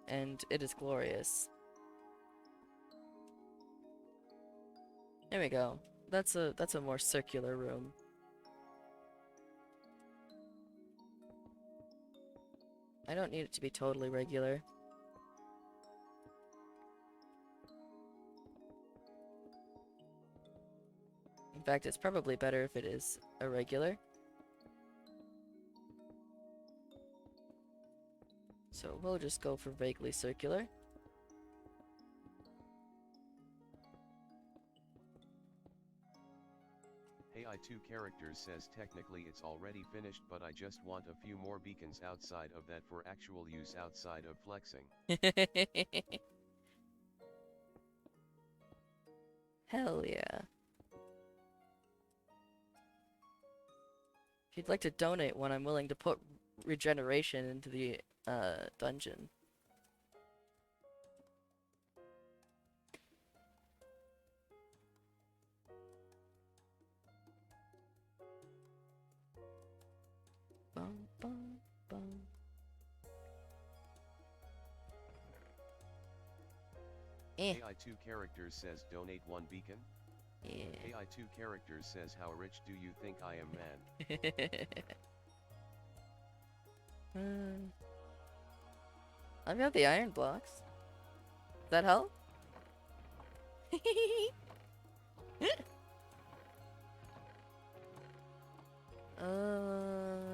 And it is glorious. There we go. That's a more circular room. I don't need it to be totally regular. In fact, it's probably better if it is irregular. So we'll just go for vaguely circular. Hey I2 Characters says technically it's already finished, but I just want a few more beacons outside of that for actual use outside of flexing. Hell yeah. If you'd like to donate one, I'm willing to put regeneration into the dungeon. Bum, bum, bum. Hey I2 Characters says donate one beacon. Yeah. Hey I2 Characters says how rich do you think I am, man? I've got the iron blocks. Does that help?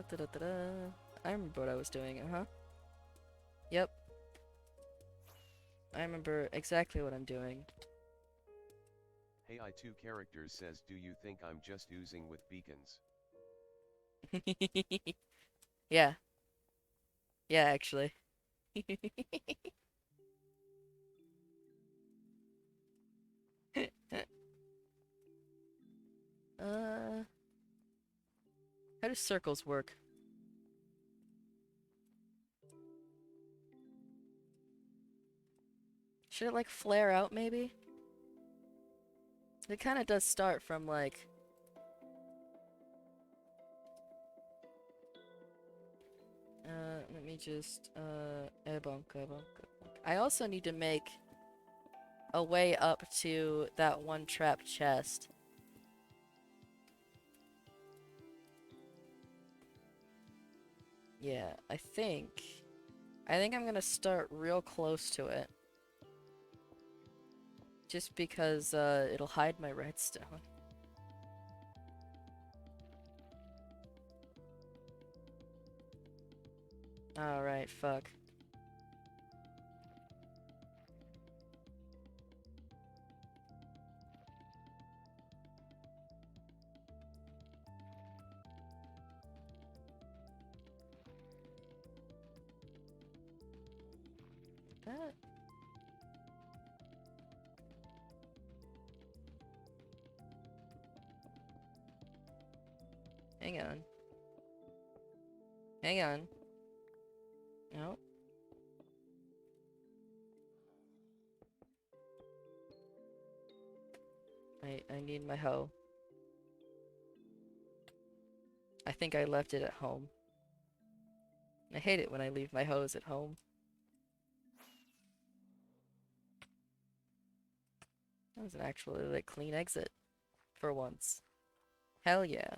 Da-da-da-da. I remember what I was doing, Yep. I remember exactly what I'm doing. Hey I2 Characters says do you think I'm just oozing with beacons? Yeah. Yeah, actually. How do circles work? Should it like flare out maybe? It kind of does start from like let me just ebonk, ebonk, ebonk. I also need to make a way up to that one trap chest. Yeah, I think I'm gonna start real close to it. Just because it'll hide my redstone. Alright, fuck. That. Hang on. Hang on. No. I need my hoe. I think I left it at home. I hate it when I leave my hose at home. That was an actually like clean exit. For once. Hell yeah.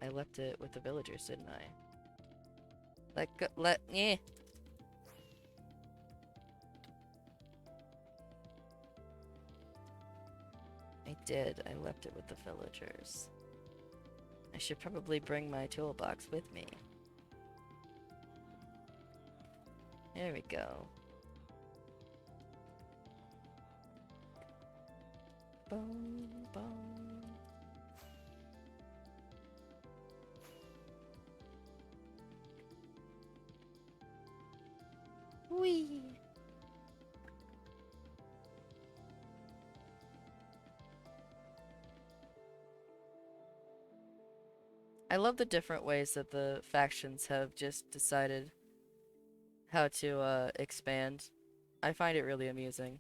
I left it with the villagers, didn't I? Yeah. I did. I left it with the villagers. I should probably bring my toolbox with me. There we go. Boom, boom. Whee! I love the different ways that the factions have just decided how to expand. I find it really amusing.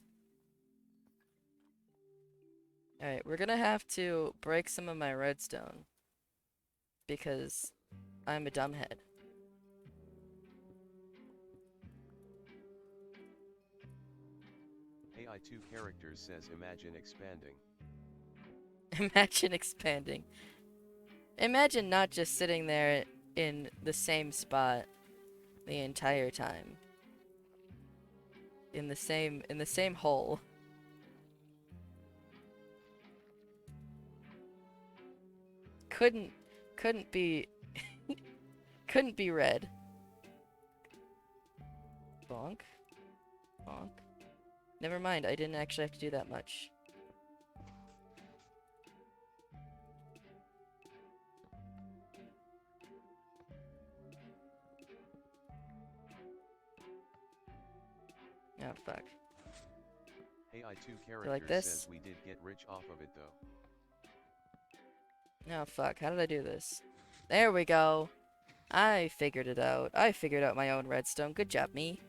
Alright, we're gonna have to break some of my redstone. Because I'm a dumbhead. AI2 characters says imagine expanding. Imagine expanding. Imagine not just sitting there in the same spot the entire time. In the same hole. Couldn't be couldn't be red. Bonk. Bonk. Never mind, I didn't actually have to do that much. Oh, fuck. AI2 like characters this? says we did get rich off of it though. Oh, fuck. How did I do this? There we go. I figured it out. I figured out my own redstone. Good job, me.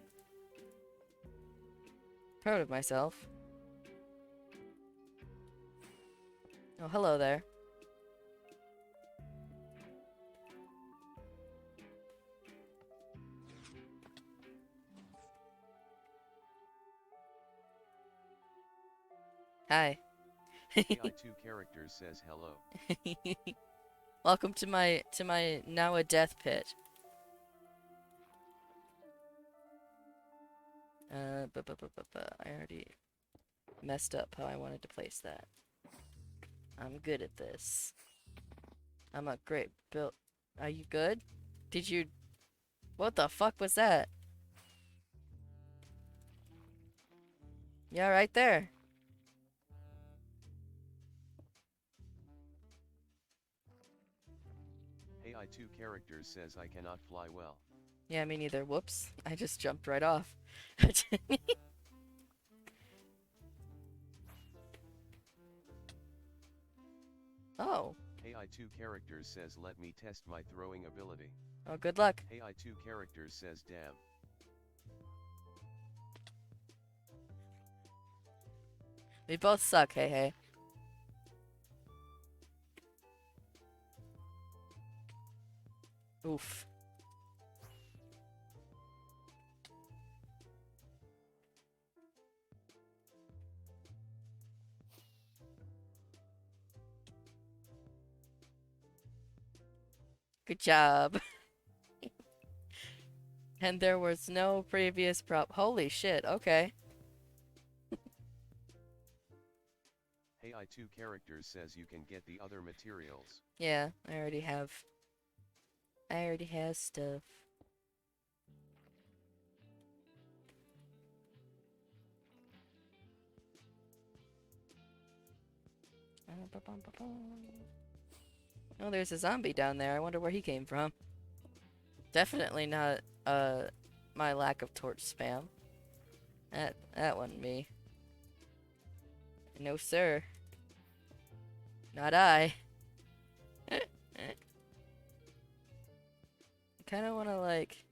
Proud of myself. Oh, hello there. Hi. AI2 characters says hello. Welcome to my now a death pit. I already messed up how I wanted to place that. I'm good at this. I'm a great build. Are you good? Did you? What the fuck was that? Yeah, right there. AI2 characters says I cannot fly well. Yeah, me neither. Whoops. I just jumped right off. Oh. AI2 characters says let me test my throwing ability. Oh, good luck. AI2 characters says damn. We both suck, hey hey. Oof. Good job. And there was no previous prop. Holy shit, okay. AI2 characters says you can get the other materials. Yeah, I already have. I already have stuff. Oh, there's a zombie down there. I wonder where he came from. Definitely not, my lack of torch spam. That wasn't me. No, sir. Not I. I kind of want to, like,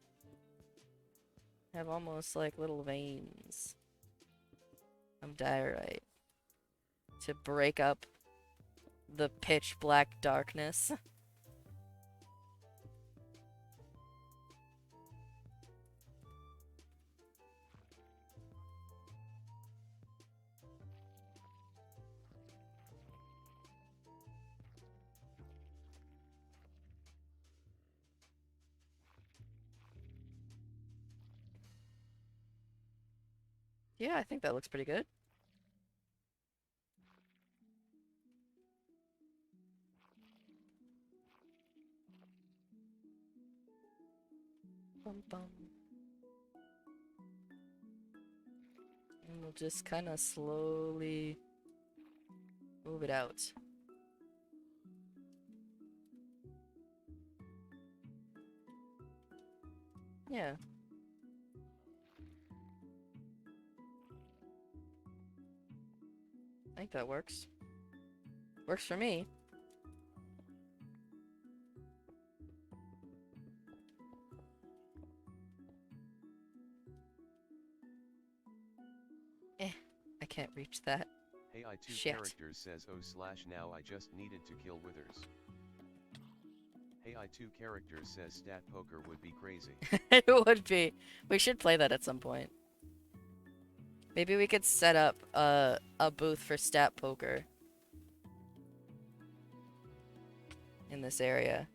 have almost, like, little veins of diorite to break up the pitch black darkness. Yeah, I think that looks pretty good. Bum bum. And we'll just kind of slowly move it out. Yeah. I think that works. Works for me. I can't reach that. AI2 Shit. characters says now I just needed to kill withers. AI2 characters says stat poker would be crazy. It would be. We should play that at some point. Maybe we could set up a booth for stat poker in this area,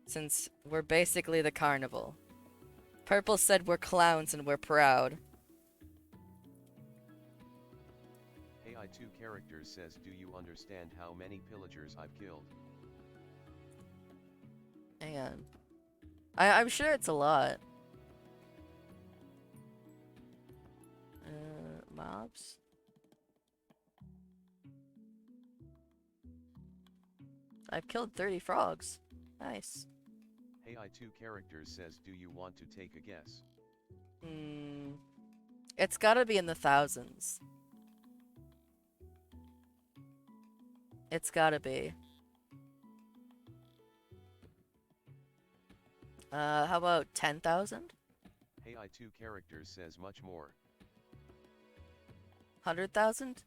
since we're basically the carnival. Purple said we're clowns and we're proud. AI2 characters says do you understand how many pillagers I've killed? Hang on. I'm sure it's a lot. Mobs? I've killed 30 frogs. Nice. AI2 characters says do you want to take a guess? It's gotta be in the thousands. It's gotta be. How about 10,000? AI2 characters says much more. 100,000?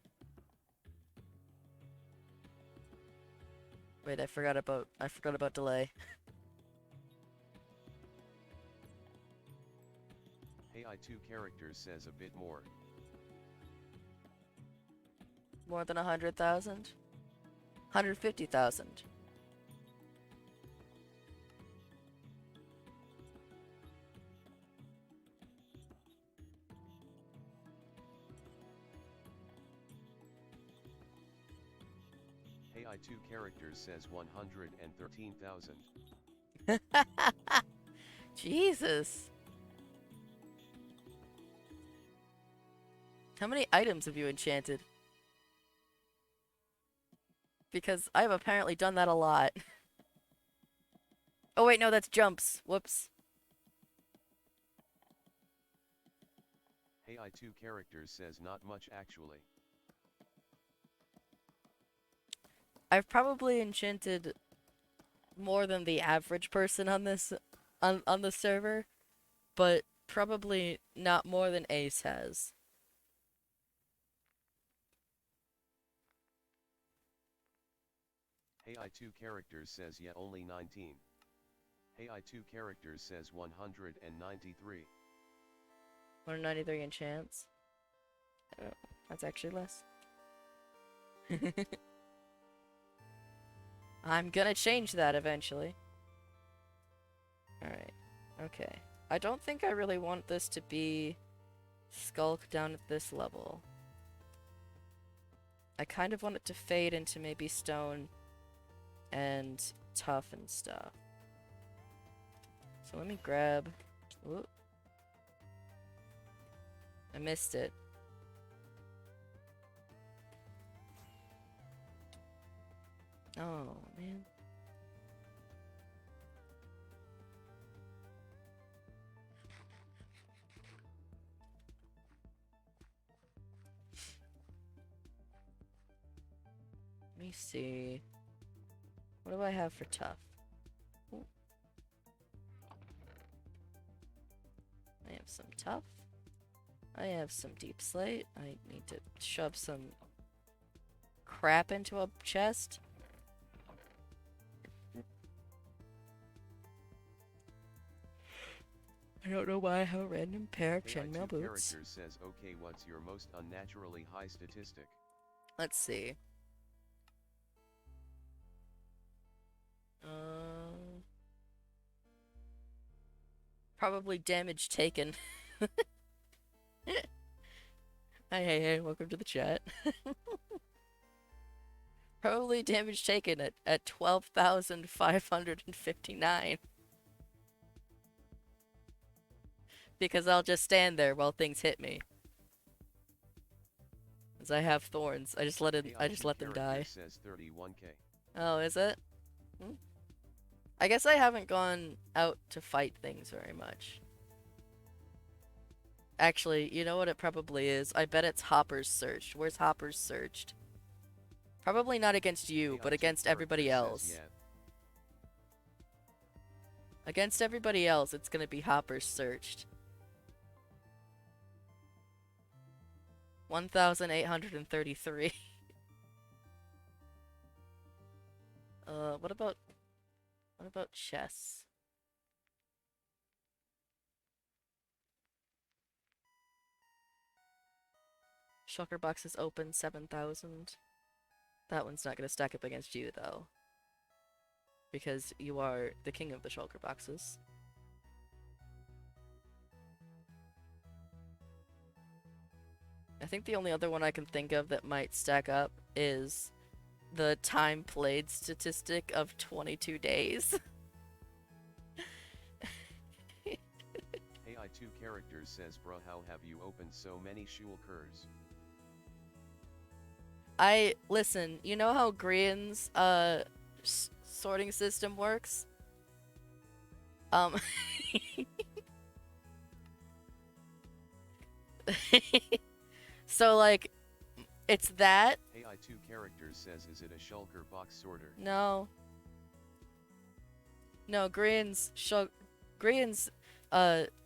Wait, I forgot about delay. AI2 characters says a bit more. More than 100,000? 150,000. AI2 characters says 113,000. Jesus. How many items have you enchanted? Because I've apparently done that a lot. Oh wait, no, that's jumps. Whoops. AI2 characters says not much actually. I've probably enchanted more than the average person on this on the server, but probably not more than Ace has. AI2 characters says yet only 19. AI2 characters says 193. 193 enchants. Oh, that's actually less. I'm gonna change that eventually. Alright. Okay. I don't think I really want this to be Skulk down at this level. I kind of want it to fade into maybe Stone and Tough and stuff. So let me grab... Whoop. I missed it. Oh, man. Let me see. What do I have for tough? Ooh. I have some tough. I have some deep slate. I need to shove some crap into a chest. I don't know why I have a random pair of chainmail boots. Character says, okay, what's your most unnaturally high statistic? Let's see. Probably damage taken. Hey, welcome to the chat. Probably damage taken at 12,559. Because I'll just stand there while things hit me. As I have thorns. I just let them die. Says 31k. Oh, is it? I guess I haven't gone out to fight things very much. Actually, you know what it probably is? I bet it's Hopper's Searched. Where's Hopper's Searched? Probably not against you, but against everybody else. Yeah. Against everybody else, it's gonna be Hopper's Searched. 1,833. What about chess? Shulker box is open 7,000. That one's not gonna stack up against you though, because you are the king of the shulker boxes. I think the only other one I can think of that might stack up is the time played statistic of 22 days. AI2 characters says, bruh, how have you opened so many shulkers? Listen, you know how Grian's sorting system works? So like it's that. AI2 characters says, is it a shulker box sorter? No. No, Grian's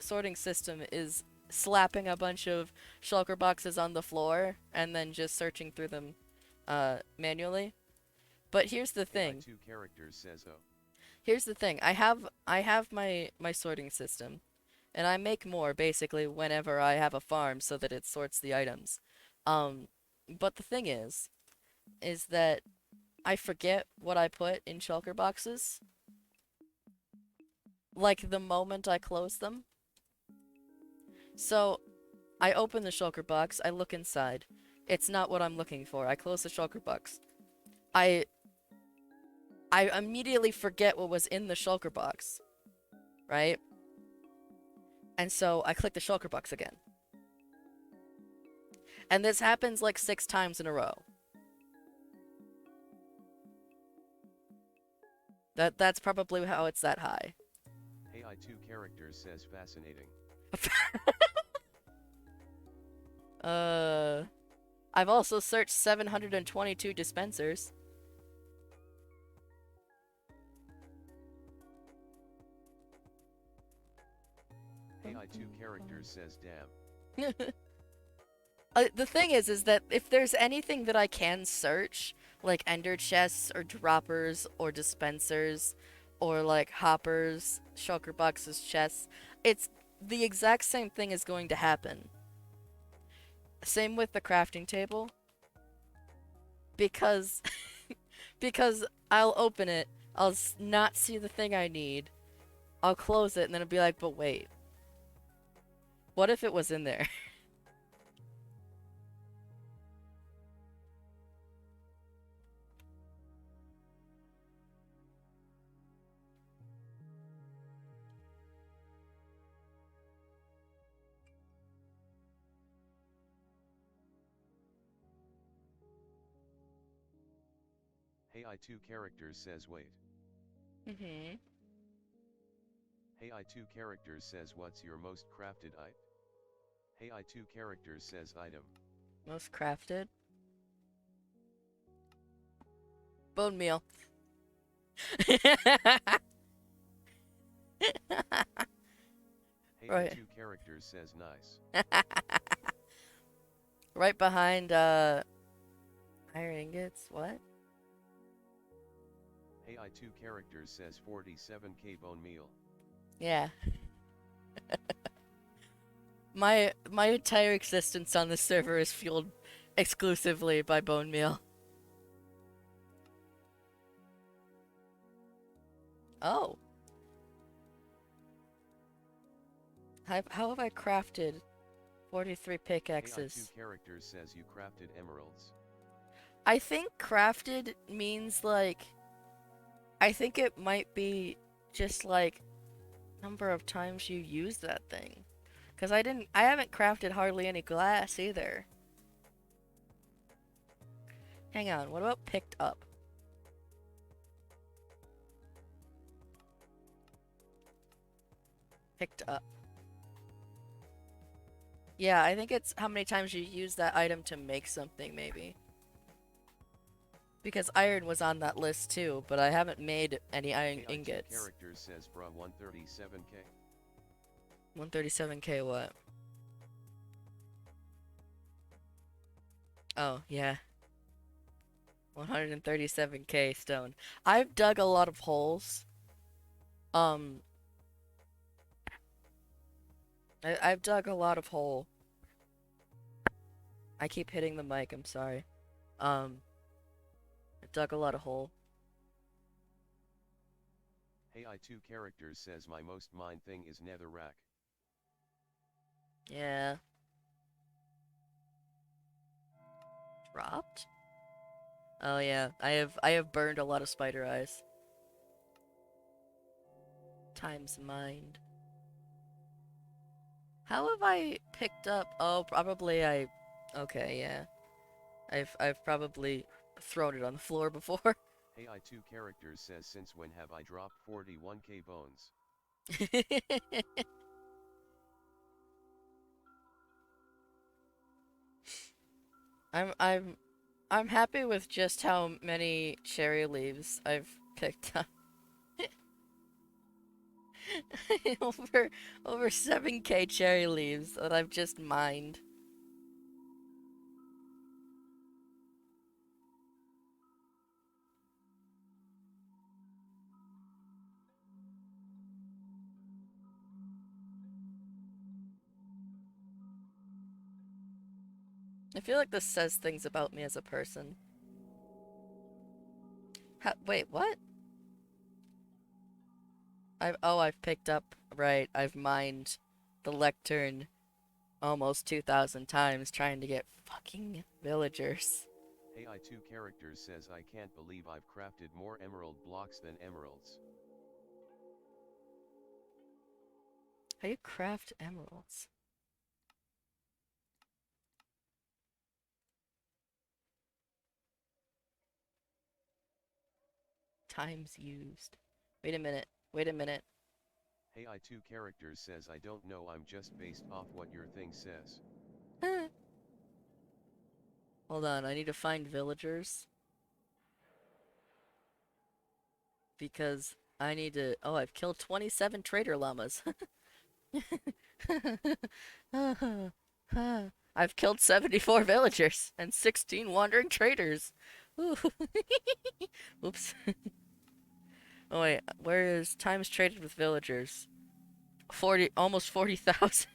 sorting system is slapping a bunch of shulker boxes on the floor and then just searching through them manually. But here's the thing. AI2 characters says, oh. Here's the thing. I have my sorting system, and I make more basically whenever I have a farm so that it sorts the items. But the thing is that I forget what I put in shulker boxes. Like the moment I close them. So I open the shulker box, I look inside. It's not what I'm looking for. I close the shulker box. I immediately forget what was in the shulker box. Right? And so I click the shulker box again. And this happens like 6 times in a row. That's probably how it's that high. AI2 characters says, fascinating. I've also searched 722 dispensers. AI2 characters says, damn. The thing is that if there's anything that I can search, like ender chests or droppers or dispensers or like hoppers, shulker boxes, chests, it's the exact same thing is going to happen. Same with the crafting table. Because because I'll open it, I'll not see the thing I need, I'll close it, and then it'll be like, but wait. What if it was in there? AI2 characters says, wait. Mm-hmm. AI2 characters says, what's your most crafted item? AI2 characters says, item. Most crafted? Bone meal. Right. AI2 characters says, nice. Right behind, iron ingots, what? AI2 characters says 47k bone meal. Yeah. My entire existence on this server is fueled exclusively by bone meal. Oh. How have I crafted 43 pickaxes? AI2 characters says you crafted emeralds. I think crafted means like, I think it might be just like number of times you use that thing. Cause I haven't crafted hardly any glass either. Hang on, what about picked up? Picked up. Yeah, I think it's how many times you use that item to make something, maybe. Because iron was on that list too, but I haven't made any iron AI2 ingots. characters says, bruh, 137k. 137k what? Oh, yeah. 137k stone. I've dug a lot of holes. Um, I've dug a lot of hole. I keep hitting the mic, I'm sorry. I've dug a lot of hole. Hey, I2 characters says my most mine thing is netherrack. Yeah. Dropped? Oh yeah, I have burned a lot of spider eyes. Times mind. How have I picked up? Oh, probably okay, yeah. I've probably thrown it on the floor before. Hey, I2 characters says since when have I dropped 41k bones? I'm I'm I'm happy with just how many cherry leaves I've picked up. over 7k cherry leaves that I've just mined. I feel like this says things about me as a person. Wait, what? I've picked up, right, I've mined the lectern almost 2,000 times trying to get fucking villagers. Hey, I2 characters says I can't believe I've crafted more emerald blocks than emeralds. How do you craft emeralds? Times used. Wait a minute. Wait a minute. Hey, I2 characters says I don't know, I'm just based off what your thing says. Hold on, I need to find villagers. Because I need to... Oh, I've killed 27 trader llamas. I've killed 74 villagers and 16 wandering traders. Oops. Oh wait, where is times traded with villagers? 40, almost 40,000.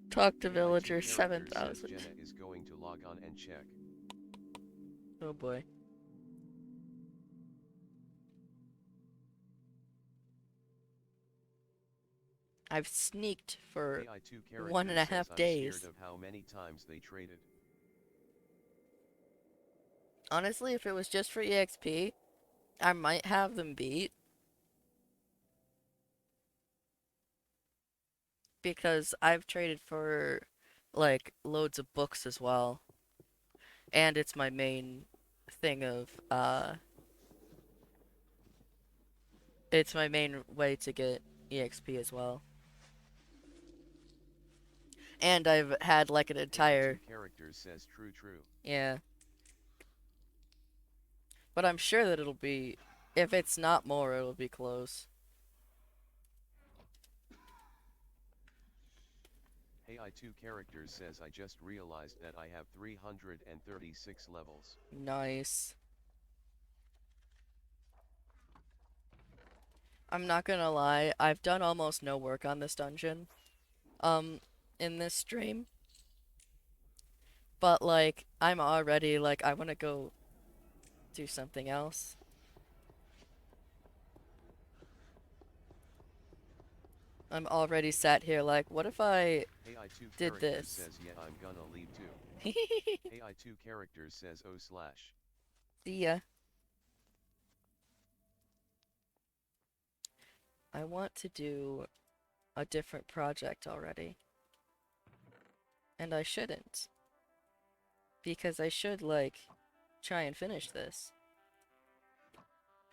Talk to Hey, I2 villager characters says 7,000. Jenna is going to log on and check. Oh boy. I've sneaked for Hey, I2 one and characters a says half I'm scared days. of how many times they traded. Honestly, if it was just for EXP, I might have them beat. Because I've traded for, like, loads of books as well. And it's my main thing of, it's my main way to get EXP as well. And I've had, like, an Hey, I2 entire... characters says true. Yeah. But I'm sure that it'll be... If it's not more, it'll be close. Hey, I2 characters says I just realized that I have 336 levels. Nice. I'm not gonna lie, I've done almost no work on this dungeon. Um, in this stream. But, like, I'm already, like, I wanna go do something else. I'm already sat here like, what if I Hey, I2 did characters this? says yeah, I'm gonna leave too. Hey, I2 characters says oh slash. See ya. I want to do a different project already. And I shouldn't. Because I should, like, try and finish this.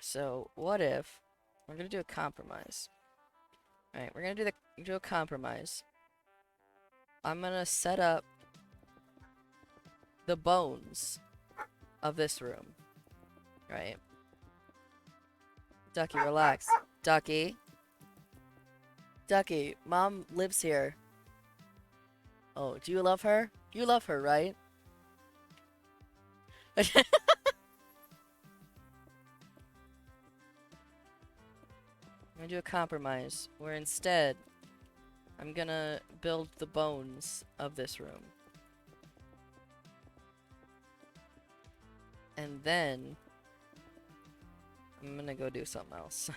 So, what if we're gonna do a compromise? Alright, we're gonna do a compromise. I'm gonna set up the bones of this room. Right? Ducky, relax. Ducky. Ducky, Mom lives here. Oh, do you love her? You love her, right? I'm gonna do a compromise, where instead, I'm gonna build the bones of this room. And then, I'm gonna go do something else.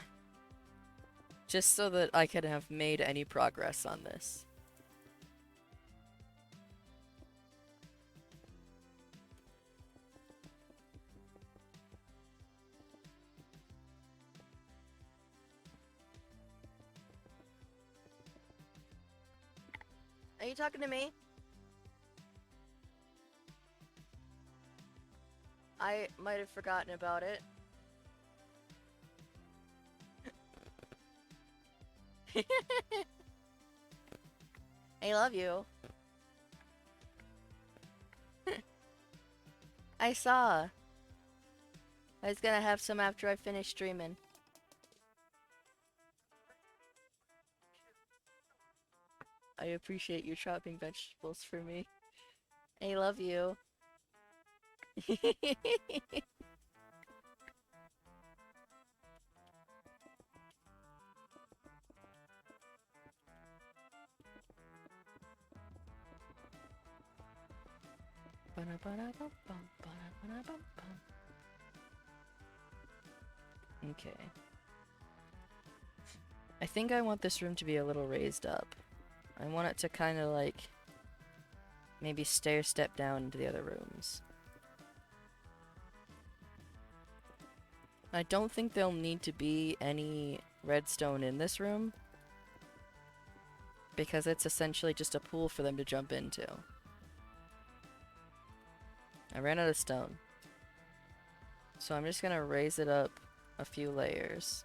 Just so that I can have made any progress on this. Are you talking to me? I might have forgotten about it. I love you. I saw. I was gonna have some after I finish streaming. I appreciate you chopping vegetables for me. I love you. Okay. I think I want this room to be a little raised up. I want it to kind of like maybe stair step down into the other rooms. I don't think there'll need to be any redstone in this room because it's essentially just a pool for them to jump into. I ran out of stone. So I'm just gonna raise it up a few layers.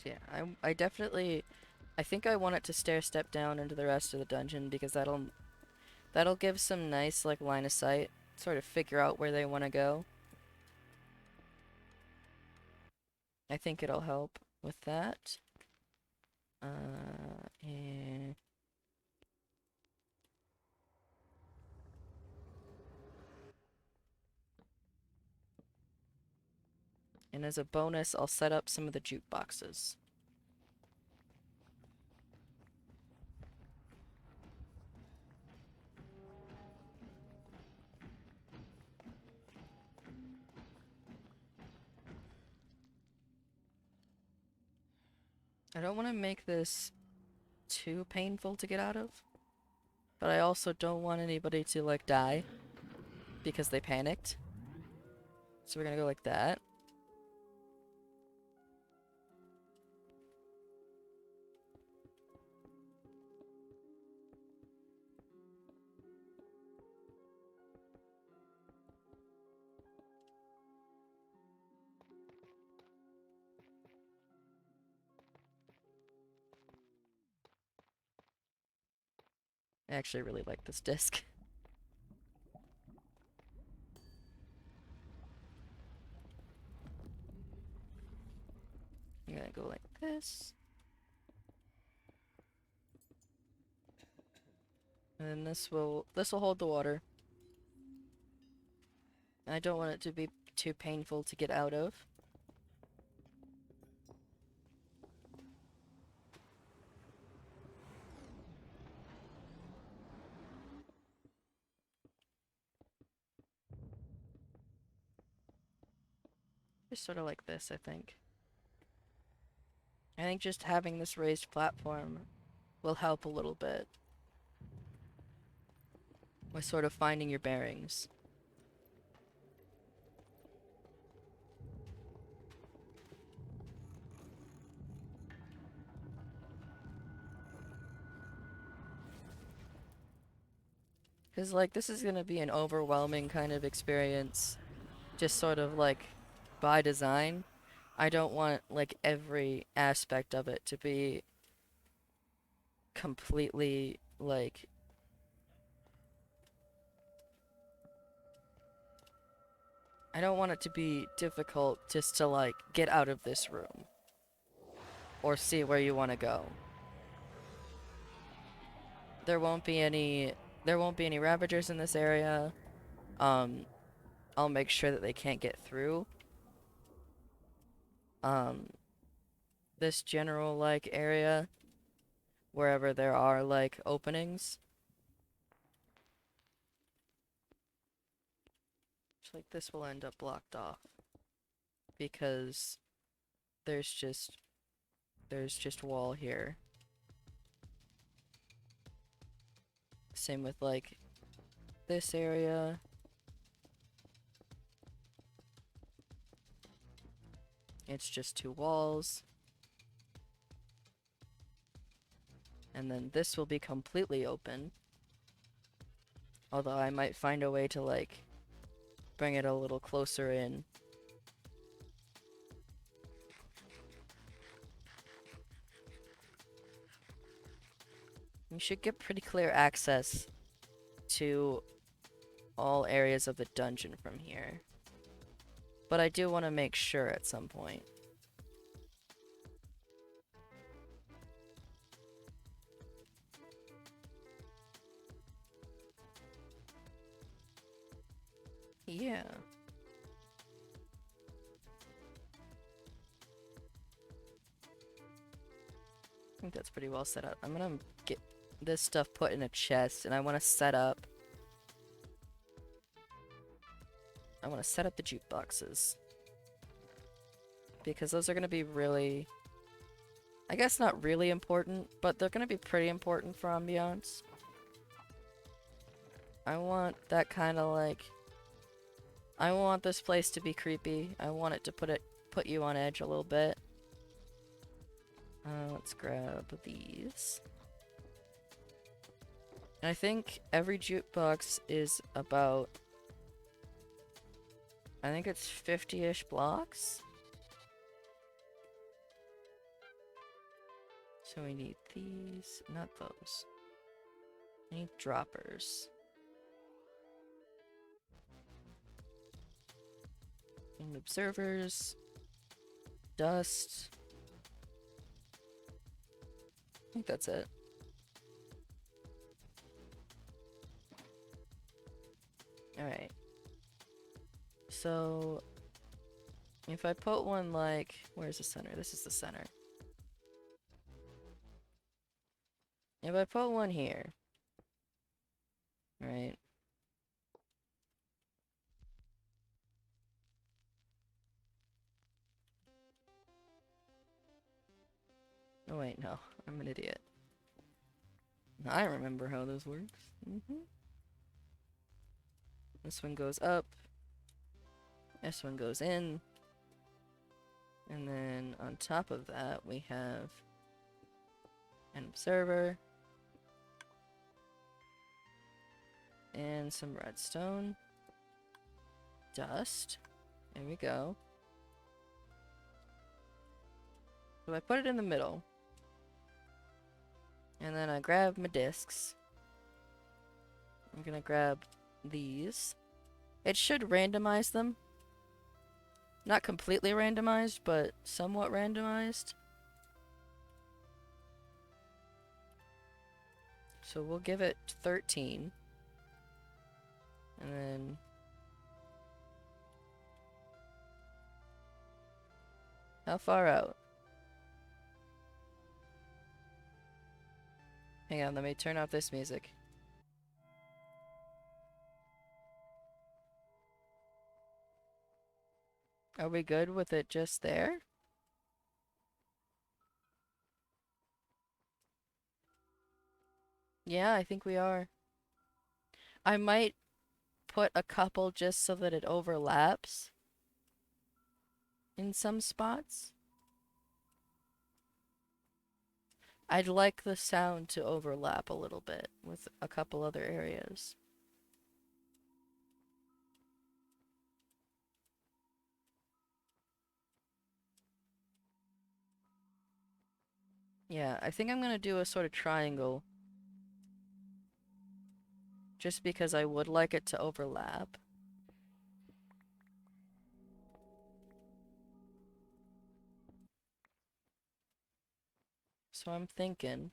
Yeah, I definitely, I think I want it to stair step down into the rest of the dungeon because that'll give some nice like line of sight, sort of figure out where they want to go. I think it'll help with that. And as a bonus, I'll set up some of the jukeboxes. I don't want to make this too painful to get out of, but I also don't want anybody to like die because they panicked. So we're gonna go like that. I actually really like this disc. I'm gonna go like this. And this will hold the water. I don't want it to be too painful to get out of. Just sort of like this, I think. I think just having this raised platform will help a little bit with sort of finding your bearings. Because, like, this is gonna be an overwhelming kind of experience, just sort of, like, by design. I don't want like every aspect of it to be completely like I don't want it to be difficult just to like get out of this room or see where you want to go. There won't be any Ravagers in this area. Um, I'll make sure that they can't get through. Um, this general like area wherever there are like openings. So, like this will end up blocked off because there's just wall here. Same with like this area. It's just two walls. And then this will be completely open. Although I might find a way to like bring it a little closer in. You should get pretty clear access to all areas of the dungeon from here. But I do want to make sure at some point. Yeah. I think that's pretty well set up. I'm gonna get this stuff put in a chest, and I want to set up the jukeboxes. Because those are gonna be really, I guess not really important, but they're gonna be pretty important for ambiance. I want that kind of like, I want this place to be creepy. I want it to put you on edge a little bit. Let's grab these. And I think every jukebox is about, I think it's 50-ish blocks. So we need these, not those. I need droppers. And observers. Dust. I think that's it. Alright. So, if I put one like, where's the center? This is the center. If I put one here, right? Oh wait, no, I'm an idiot. I remember how this works. This one goes up. This one goes in. And then on top of that, we have an observer. And some redstone. Dust. There we go. So I put it in the middle. And then I grab my discs. I'm gonna grab these. It should randomize them. Not completely randomized, but somewhat randomized. So we'll give it 13. And then how far out? Hang on, let me turn off this music. Are we good with it just there? Yeah, I think we are. I might put a couple just so that it overlaps in some spots. I'd like the sound to overlap a little bit with a couple other areas. Yeah, I think I'm gonna do a sort of triangle just because I would like it to overlap. So I'm thinking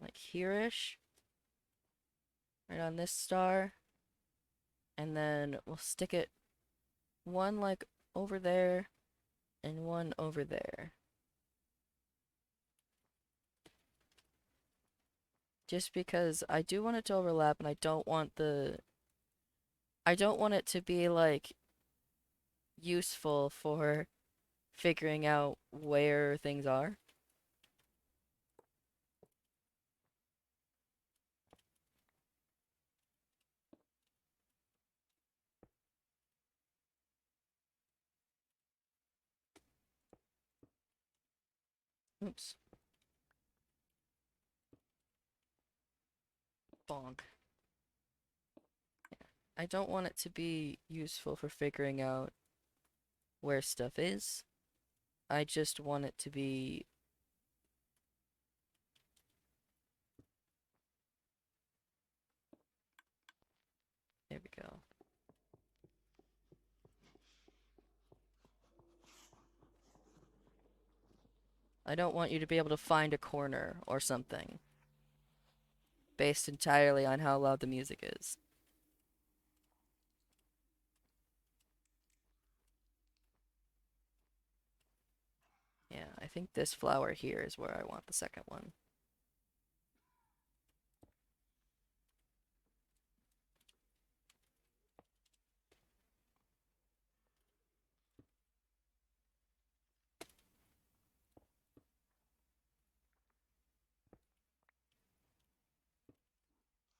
like here-ish, right on this star, and then we'll stick it one like over there and one over there. Just because I do want it to overlap and I don't want it to be like useful for figuring out where things are. Oops. Bonk. I don't want it to be useful for figuring out where stuff is. I just want it to be... There we go. I don't want you to be able to find a corner or something based entirely on how loud the music is. Yeah, I think this flower here is where I want the second one.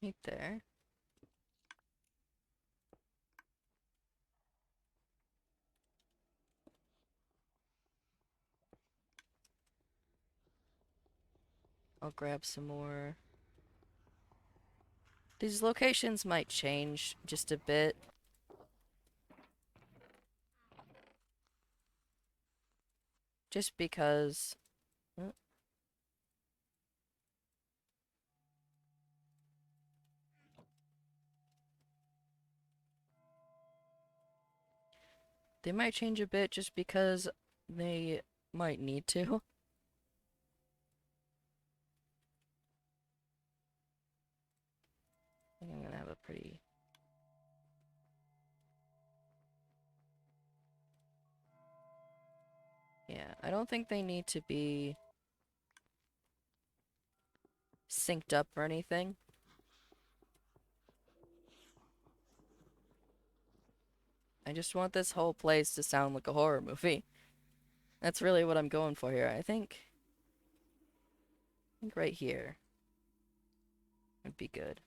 Right there. I'll grab some more. These locations might change just a bit. Just because... They might change a bit just because they might need to. I think I'm gonna have a pretty... Yeah, I don't think they need to be synced up or anything. I just want this whole place to sound like a horror movie. That's really what I'm going for here. I think right here would be good.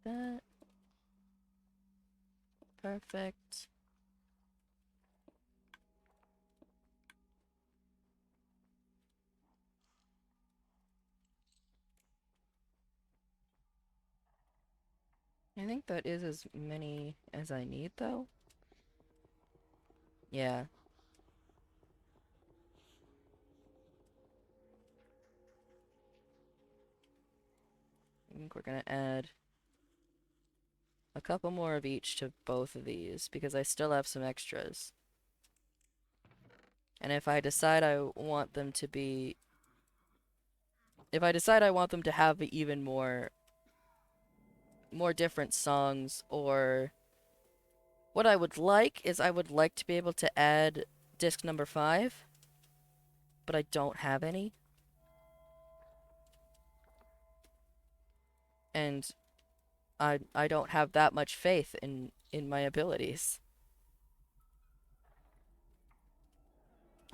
That. Perfect. I think that is as many as I need, though. Yeah. I think we're gonna add a couple more of each to both of these because I still have some extras. And if I decide I want them to be... If I decide I want them to have even more different songs, or what I would like is I would like to be able to add disc number 5, but I don't have any. And I don't have that much faith in my abilities.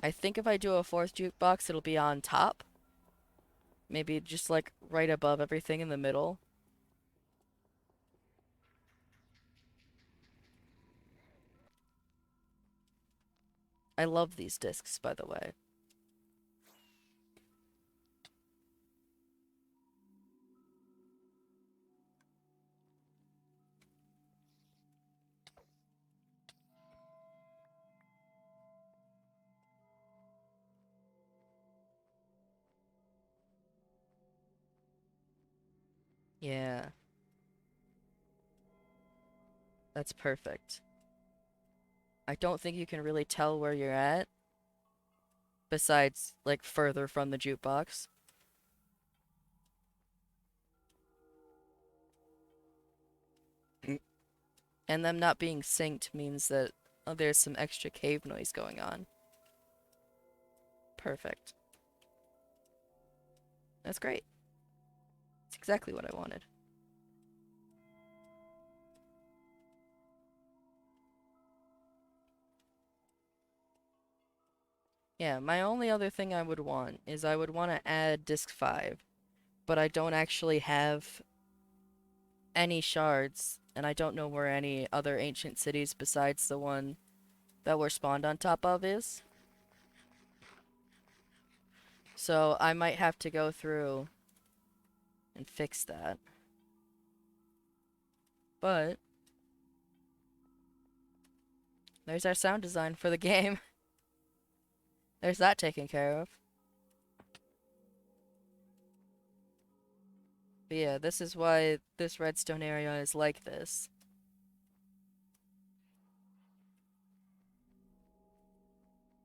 I think if I do a fourth jukebox, it'll be on top. Maybe just like right above everything in the middle. I love these discs, by the way. Yeah, that's perfect. I don't think you can really tell where you're at, besides, like, further from the jukebox. Mm. And them not being synced means that there's some extra cave noise going on. Perfect. That's great. It's exactly what I wanted. Yeah, my only other thing I would want is I would want to add Disc 5, but I don't actually have any shards, and I don't know where any other ancient cities besides the one that we're spawned on top of is. So I might have to go through and fix that. But there's our sound design for the game. There's that taken care of. But yeah, this is why this redstone area is like this.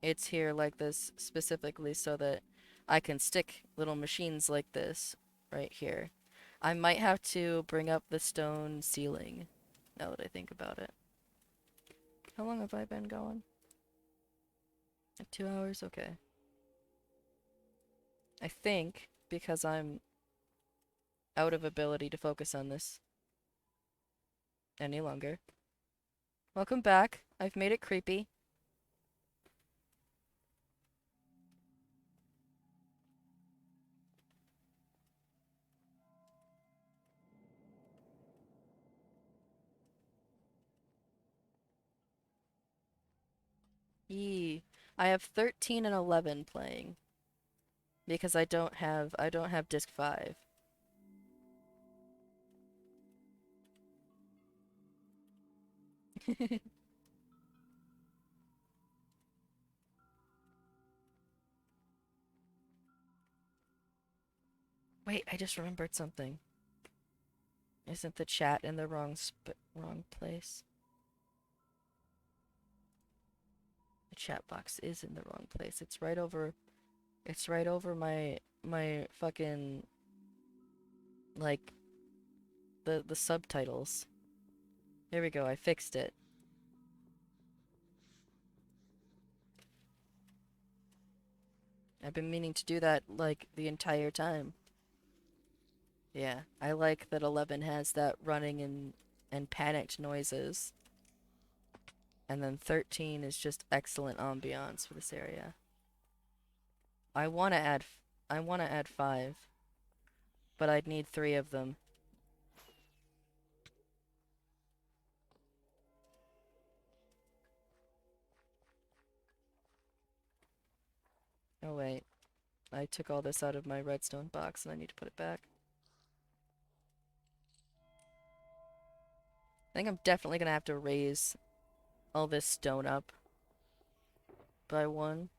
It's here like this specifically so that I can stick little machines like this right here. I might have to bring up the stone ceiling now that I think about it. How long have I been going? Like 2 hours? Okay. I think because I'm out of ability to focus on this any longer. Welcome back. I've made it creepy. Yee. I have 13 and 11 playing because I don't have disc 5. Wait, I just remembered something. Isn't the chat in the wrong place? The chat box is in the wrong place. It's right over my fucking like the subtitles. There we go. I fixed it. I've been meaning to do that like the entire time. Yeah, I like that 11 has that running and panicked noises. And then 13 is just excellent ambiance for this area. I want to add I want to add 5, but I'd need 3 of them. Oh wait, I took all this out of my redstone box and I need to put it back. I think I'm definitely gonna have to raise all this stone up by 1,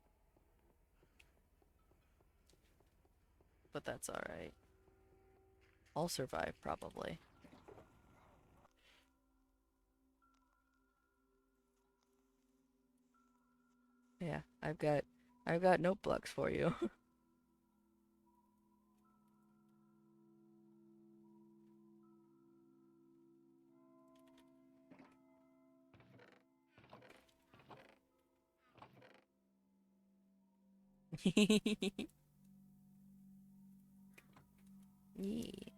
but that's alright. I'll survive probably. Yeah, I've got note blocks for you. Yee.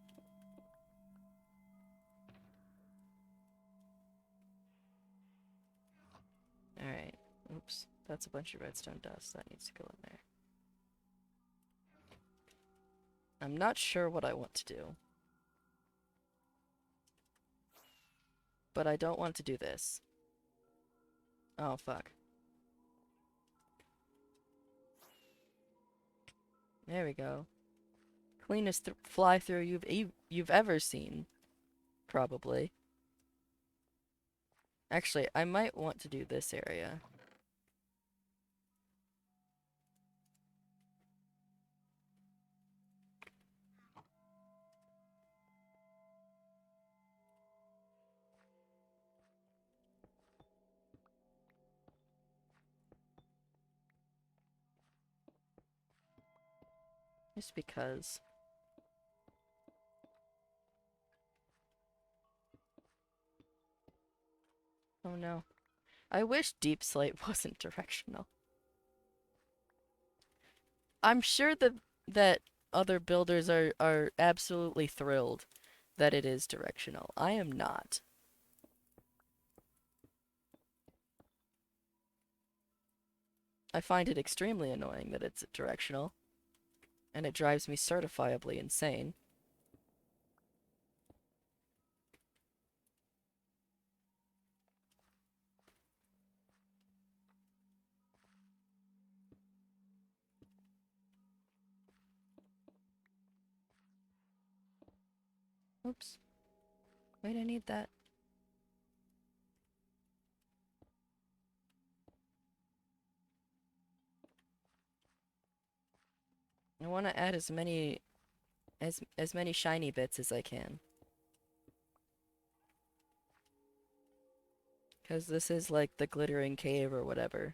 Alright. Oops. That's a bunch of redstone dust. That needs to go in there. I'm not sure what I want to do. But I don't want to do this. Oh, fuck. There we go. Cleanest fly-through you've ever seen. Probably. Actually, I might want to do this area. Just because. Oh no. I wish Deep Slate wasn't directional. I'm sure that other builders are absolutely thrilled that it is directional. I am not. I find it extremely annoying that it's directional, and it drives me certifiably insane. Oops. Wait, I need that. I want to add as many shiny bits as I can. Because this is like the glittering cave or whatever.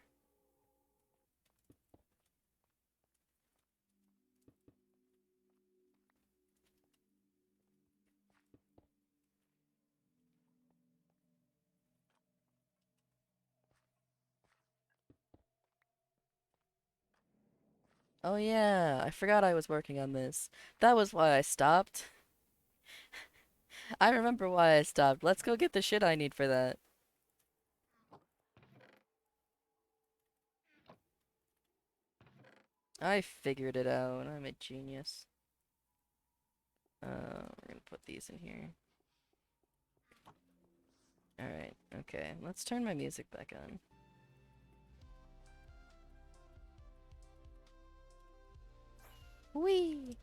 Oh yeah, I forgot I was working on this. That was why I stopped. I remember why I stopped. Let's go get the shit I need for that. I figured it out. I'm a genius. We're gonna put these in here. Alright, okay. Let's turn my music back on. Whee!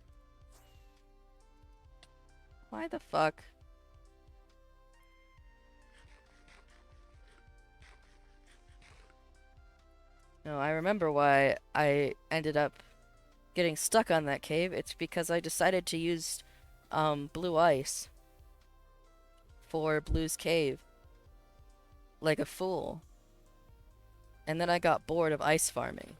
Why the fuck? No, I remember why I ended up getting stuck on that cave. It's because I decided to use blue ice for Blue's Cave like a fool. And then I got bored of ice farming.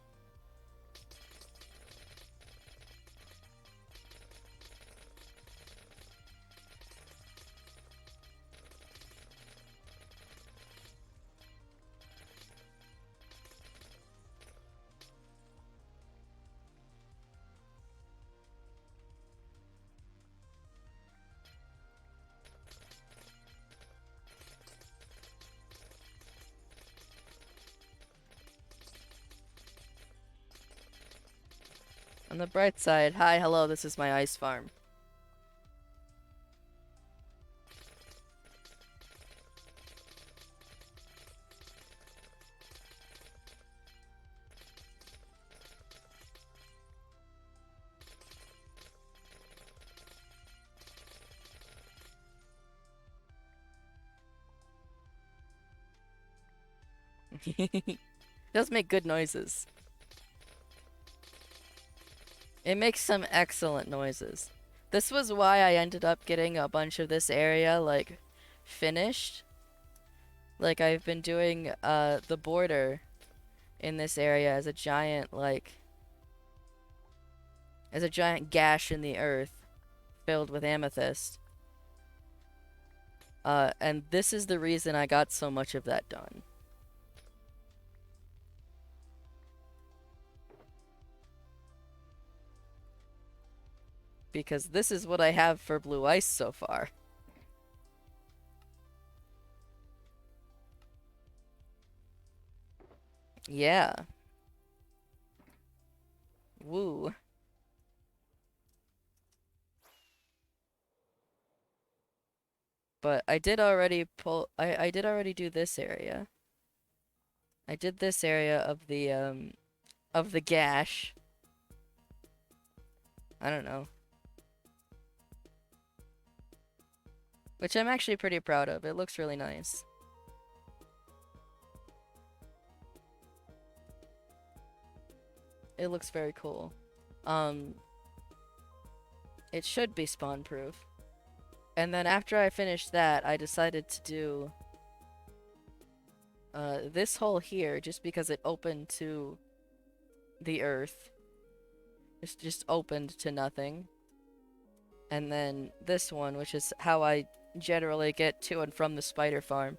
On the bright side, hi, hello, this is my ice farm. It does make good noises. It makes some excellent noises. This was why I ended up getting a bunch of this area, like, finished. Like, I've been doing, the border in this area as a giant, like, as a giant gash in the earth filled with amethyst. And this is the reason I got so much of that done. Because this is what I have for blue ice so far. Yeah. Woo. But I did already I did already do this area. I did this area of the gash. I don't know. Which I'm actually pretty proud of. It looks really nice. It looks very cool. It should be spawn proof. And then after I finished that, I decided to do this hole here just because it opened to the earth. It's just opened to nothing. And then this one, which is how I generally get to and from the spider farm.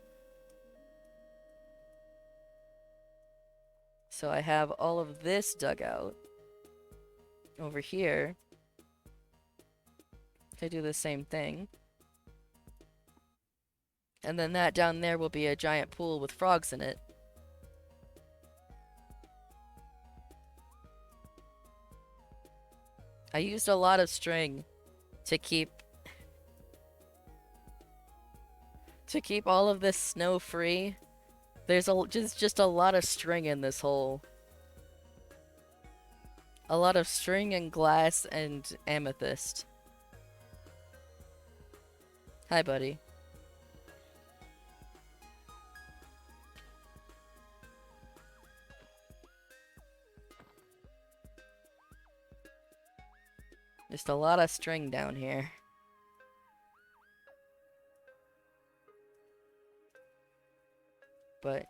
So I have all of this dug out over here to do the same thing. And then that down there will be a giant pool with frogs in it. I used a lot of string to keep all of this snow free. There's just a lot of string in this hole. A lot of string and glass and amethyst. Hi, buddy. Just a lot of string down here. But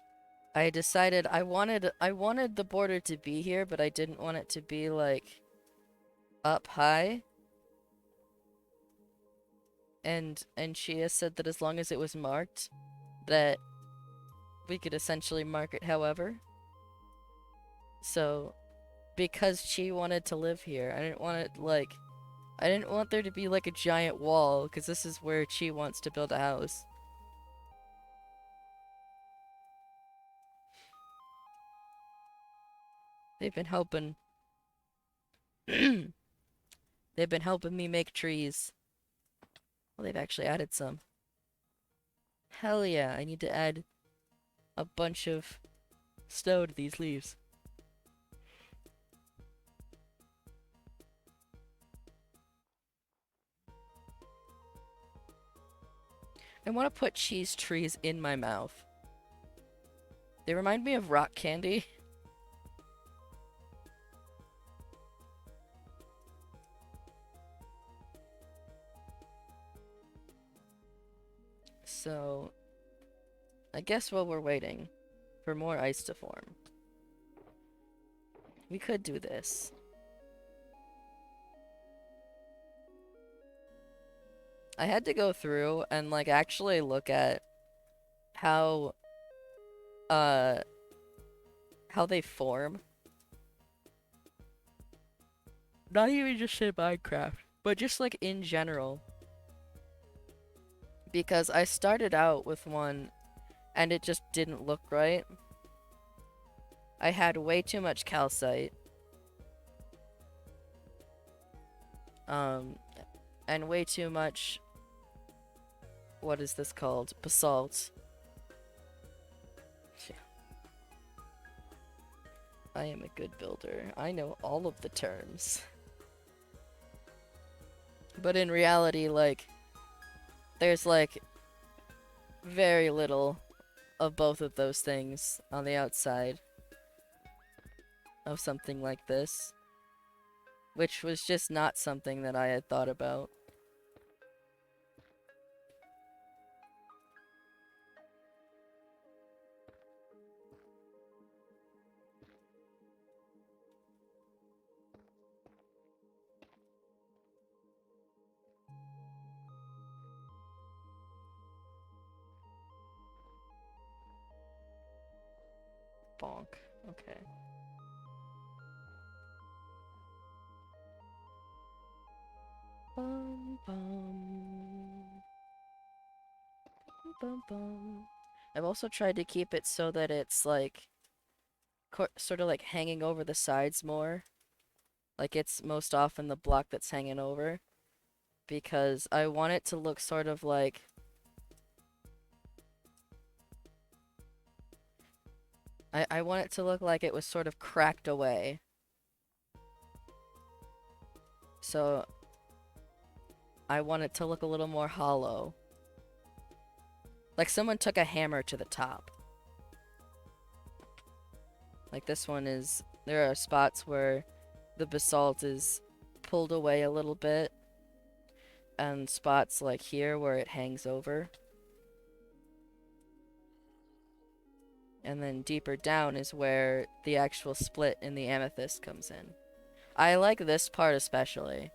I decided I wanted the border to be here, but I didn't want it to be like up high. And Chia said that as long as it was marked, that we could essentially mark it however. So, because she wanted to live here, I didn't want it like I didn't want there to be like a giant wall, because this is where Chi wants to build a house. They've been helping. They've been helping me make trees. Well, they've actually added some. Hell yeah, I need to add a bunch of snow to these leaves. I want to put cheese trees in my mouth. They remind me of rock candy. So, I guess while we're waiting for more ice to form, we could do this. I had to go through and like actually look at how they form. Not even just in Minecraft, but just like in general. Because I started out with one and it just didn't look right. I had way too much calcite. And way too much, what is this called? Basalt. I am a good builder. I know all of the terms. But in reality, like, there's like very little of both of those things on the outside of something like this, which was just not something that I had thought about. Bonk. Okay. Bum bum. Bum bum. I've also tried to keep it so that it's like sort of like hanging over the sides more. Like it's most often the block that's hanging over. Because I want it to look sort of like I want it to look like it was sort of cracked away. So I want it to look a little more hollow. Like someone took a hammer to the top. Like this one is, there are spots where the basalt is pulled away a little bit. And spots like here where it hangs over. And then deeper down is where the actual split in the amethyst comes in. I like this part especially.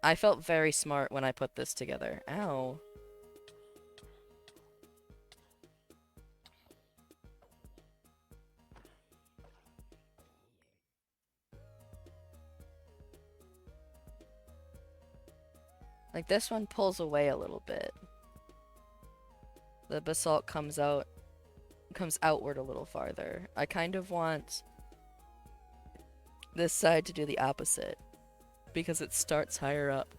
I felt very smart when I put this together. Ow. Like this one pulls away a little bit. The basalt comes outward a little farther. I kind of want this side to do the opposite because it starts higher up.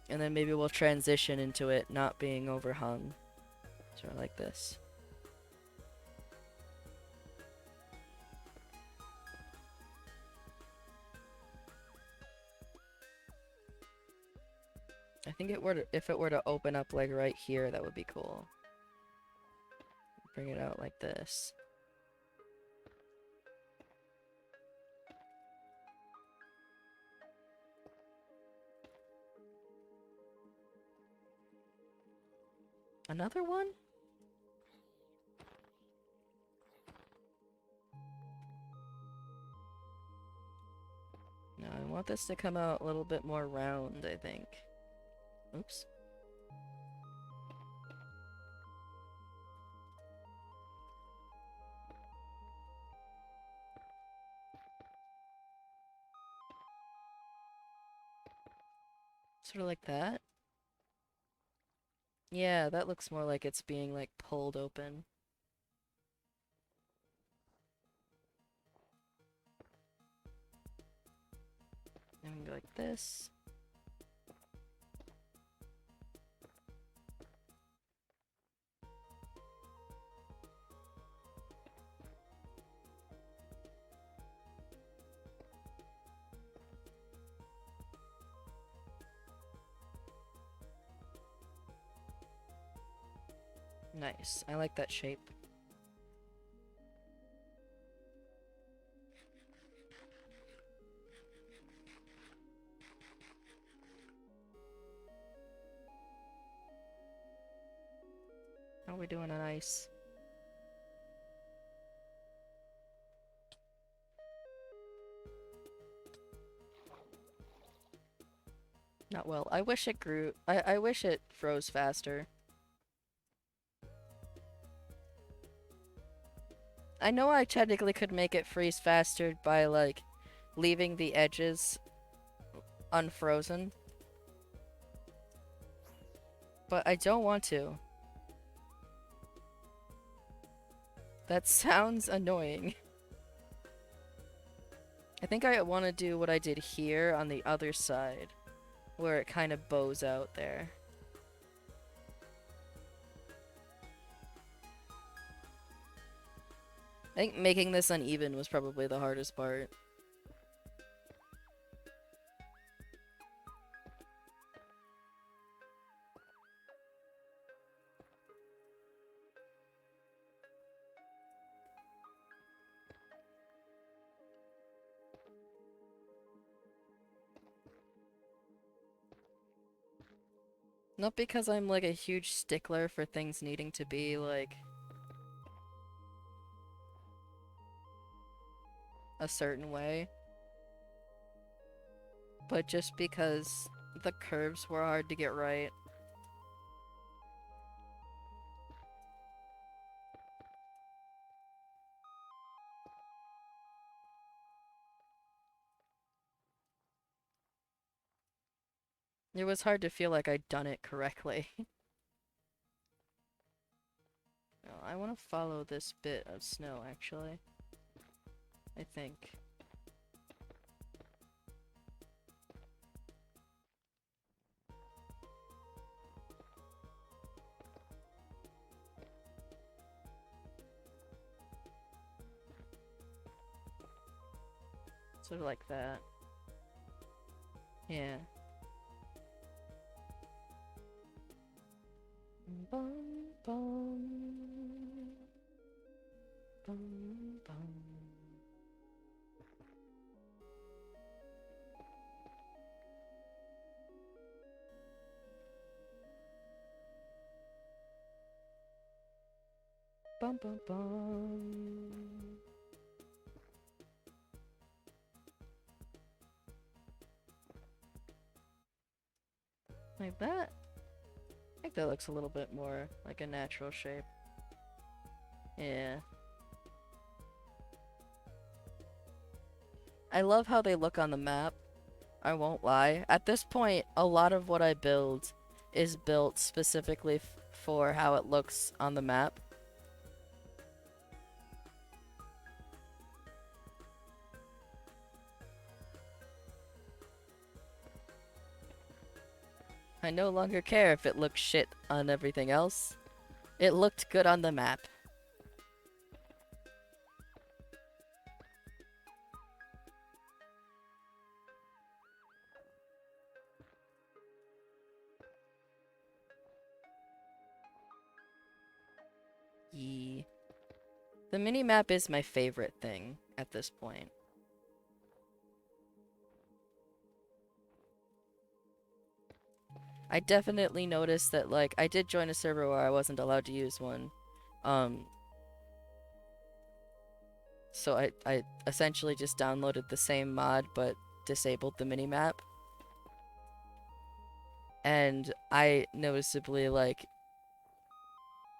And then maybe we'll transition into it not being overhung. Sort of like this. I think if it were to open up like right here, that would be cool. Bring it out like this. Another one? No, I want this to come out a little bit more round, I think. Oops. Sort of like that. Yeah, that looks more like it's being like pulled open. And go like this. Nice. I like that shape. How are we doing on ice? Not well. I wish it grew. I wish it froze faster. I know I technically could make it freeze faster by, like, leaving the edges unfrozen. But I don't want to. That sounds annoying. I think I want to do what I did here on the other side, where it kind of bows out there. I think making this uneven was probably the hardest part. Not because I'm like a huge stickler for things needing to be like a certain way, but just because the curves were hard to get right. It was hard to feel like I'd done it correctly. Oh, I want to follow this bit of snow, actually. I think. Sort of like that. Yeah. Bum, bum. Bum, bum. Bum, bum, bum. Like that? I think that looks a little bit more like a natural shape. Yeah. I love how they look on the map. I won't lie. At this point, a lot of what I build is built specifically for how it looks on the map. I no longer care if it looks shit on everything else. It looked good on the map. Yee. The mini-map is my favorite thing at this point. I definitely noticed that, like, I did join a server where I wasn't allowed to use one. So I essentially just downloaded the same mod, but disabled the minimap. And I noticeably, like,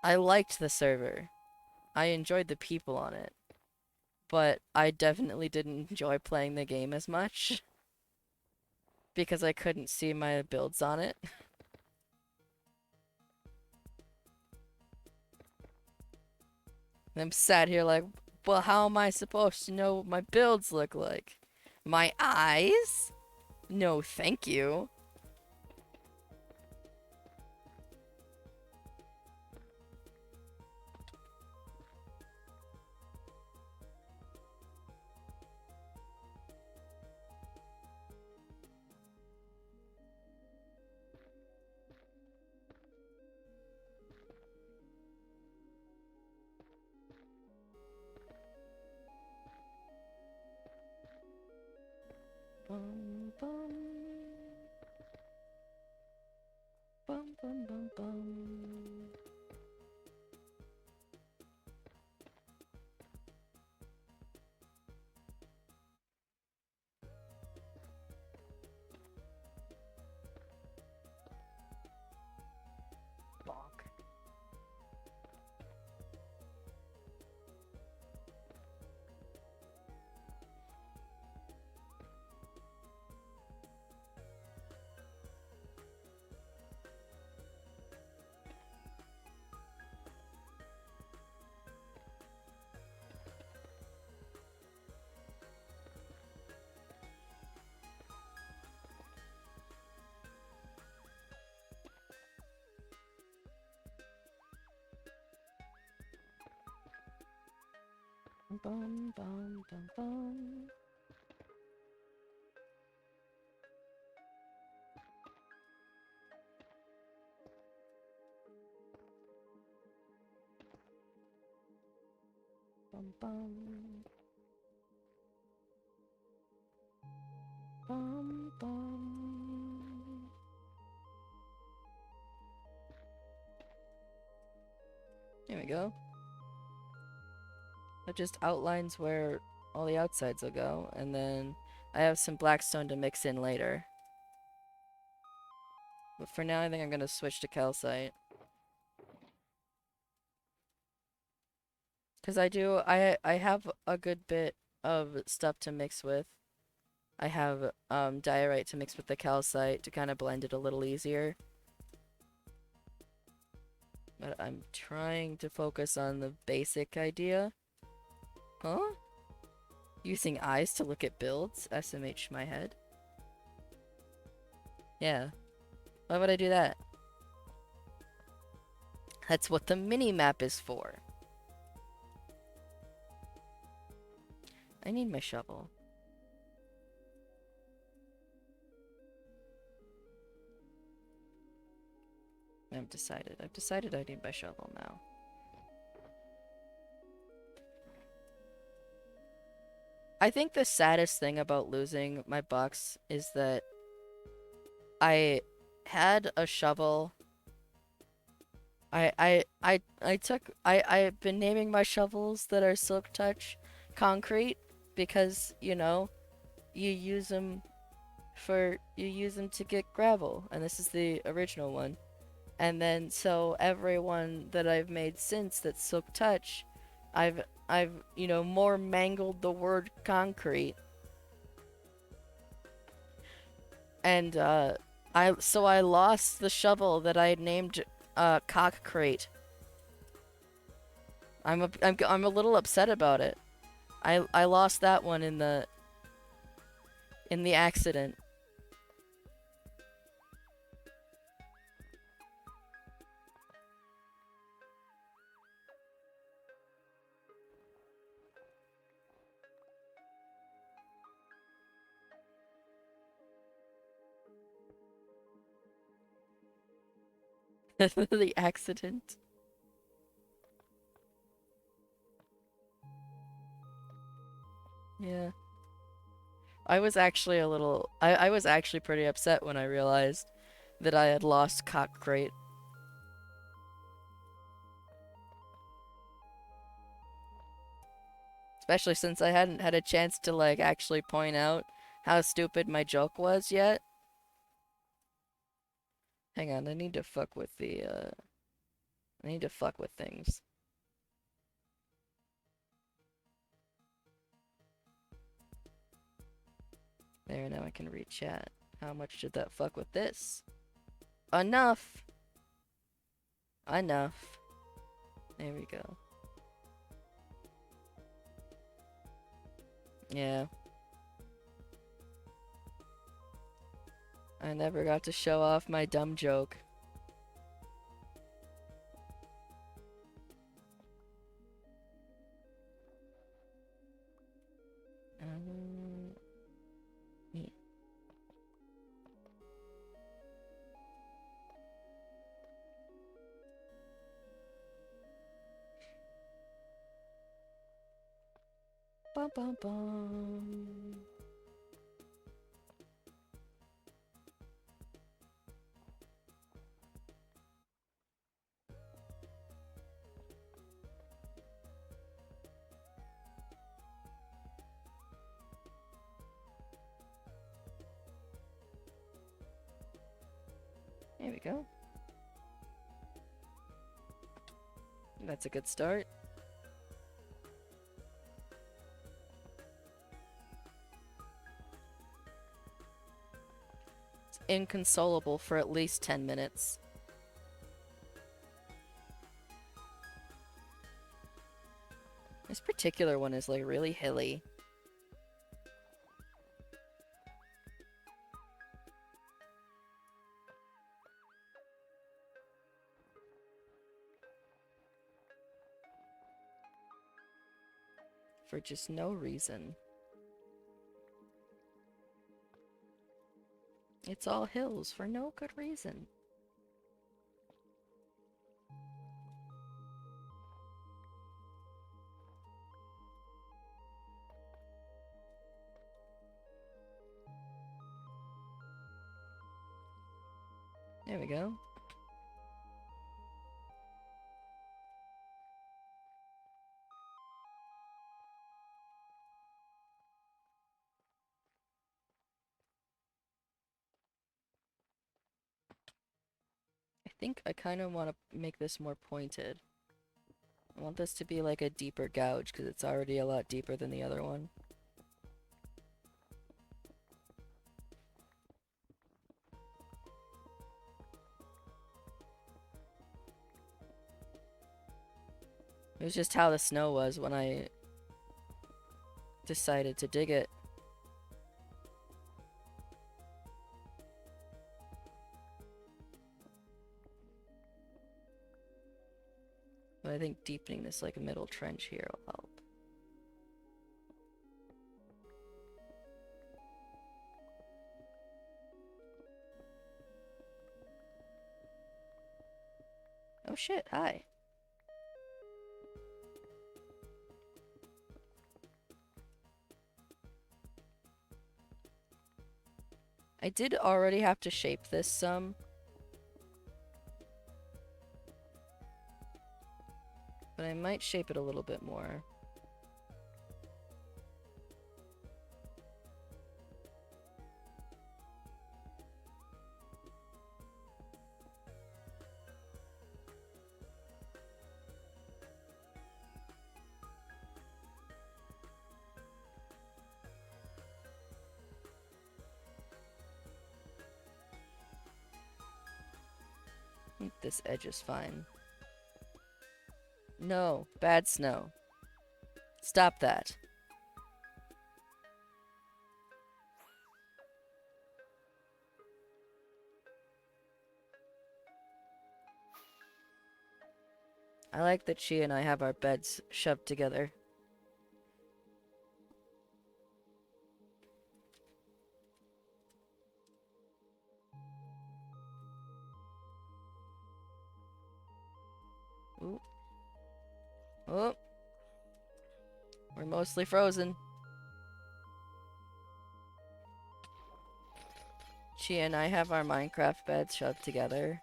I liked the server. I enjoyed the people on it. But I definitely didn't enjoy playing the game as much. Because I couldn't see my builds on it. I'm sat here like, well, how am I supposed to know what my builds look like? My eyes? No, thank you. Bum bum. Bum bum bum bum. Bonk. Bum bum bum bum. Bum bum. Bum bum. There we go. It just outlines where all the outsides will go, and then I have some blackstone to mix in later. But for now, I think I'm gonna switch to calcite. Because I have a good bit of stuff to mix with. I have diorite to mix with the calcite to kind of blend it a little easier. But I'm trying to focus on the basic idea. Huh? Using eyes to look at builds? SMH my head. Yeah. Why would I do that? That's what the mini-map is for. I need my shovel. I've decided I need my shovel now. I think the saddest thing about losing my box is that I had a shovel. I've been naming my shovels that are Silk Touch concrete because, you know, you use them for you use them to get gravel, and this is the original one. And then so every one that I've made since that's Silk Touch, I've more mangled the word concrete. And I lost the shovel that I had named Cock Crate. I'm a little upset about it. I lost that one in the accident. The accident. Yeah. I was actually a little I was actually pretty upset when I realized that I had lost Cock Crate. Especially since I hadn't had a chance to like actually point out how stupid my joke was yet. Hang on, I need to fuck with the I need to fuck with things. There, now I can read chat. How much did that fuck with this? Enough! Enough. There we go. Yeah. I never got to show off my dumb joke. Yeah. Bum bum bum. There we go. That's a good start. It's inconsolable for at least 10 minutes. This particular one is like really hilly. For just no reason. It's all hills for no good reason. There we go. I think I kind of want to make this more pointed. I want this to be like a deeper gouge because it's already a lot deeper than the other one. It was just how the snow was when I decided to dig it. But I think deepening this like a middle trench here will help. Oh shit, hi. I did already have to shape this some. But I might shape it a little bit more. This edge is fine. No, bad snow. Stop that. I like that she and I have our beds shoved together. Ooh. Oh. We're mostly frozen. She and I have our Minecraft beds shoved together.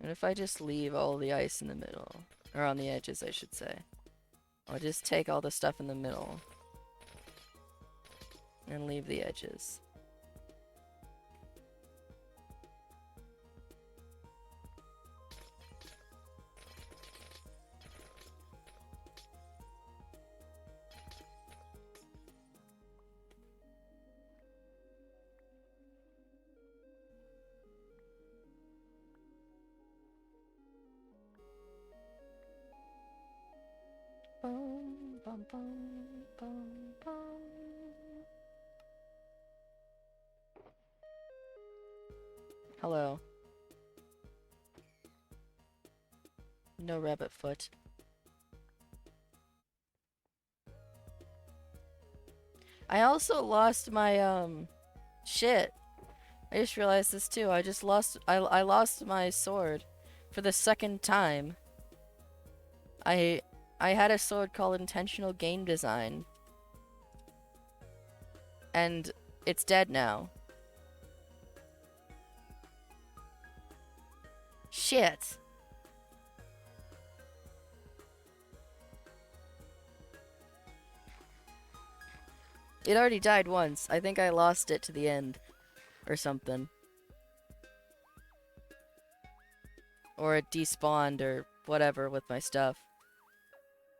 And if I just leave all the ice in the middle, or on the edges, I should say. I'll just take all the stuff in the middle and leave the edges. Boom, bum, bum, bum, bum. Hello. No rabbit foot. I also lost my, shit. I just realized this too. I lost my sword for the second time. I had a sword called Intentional Game Design. And it's dead now. Shit. It already died once. I think I lost it to the end. Or something. Or it despawned or whatever with my stuff.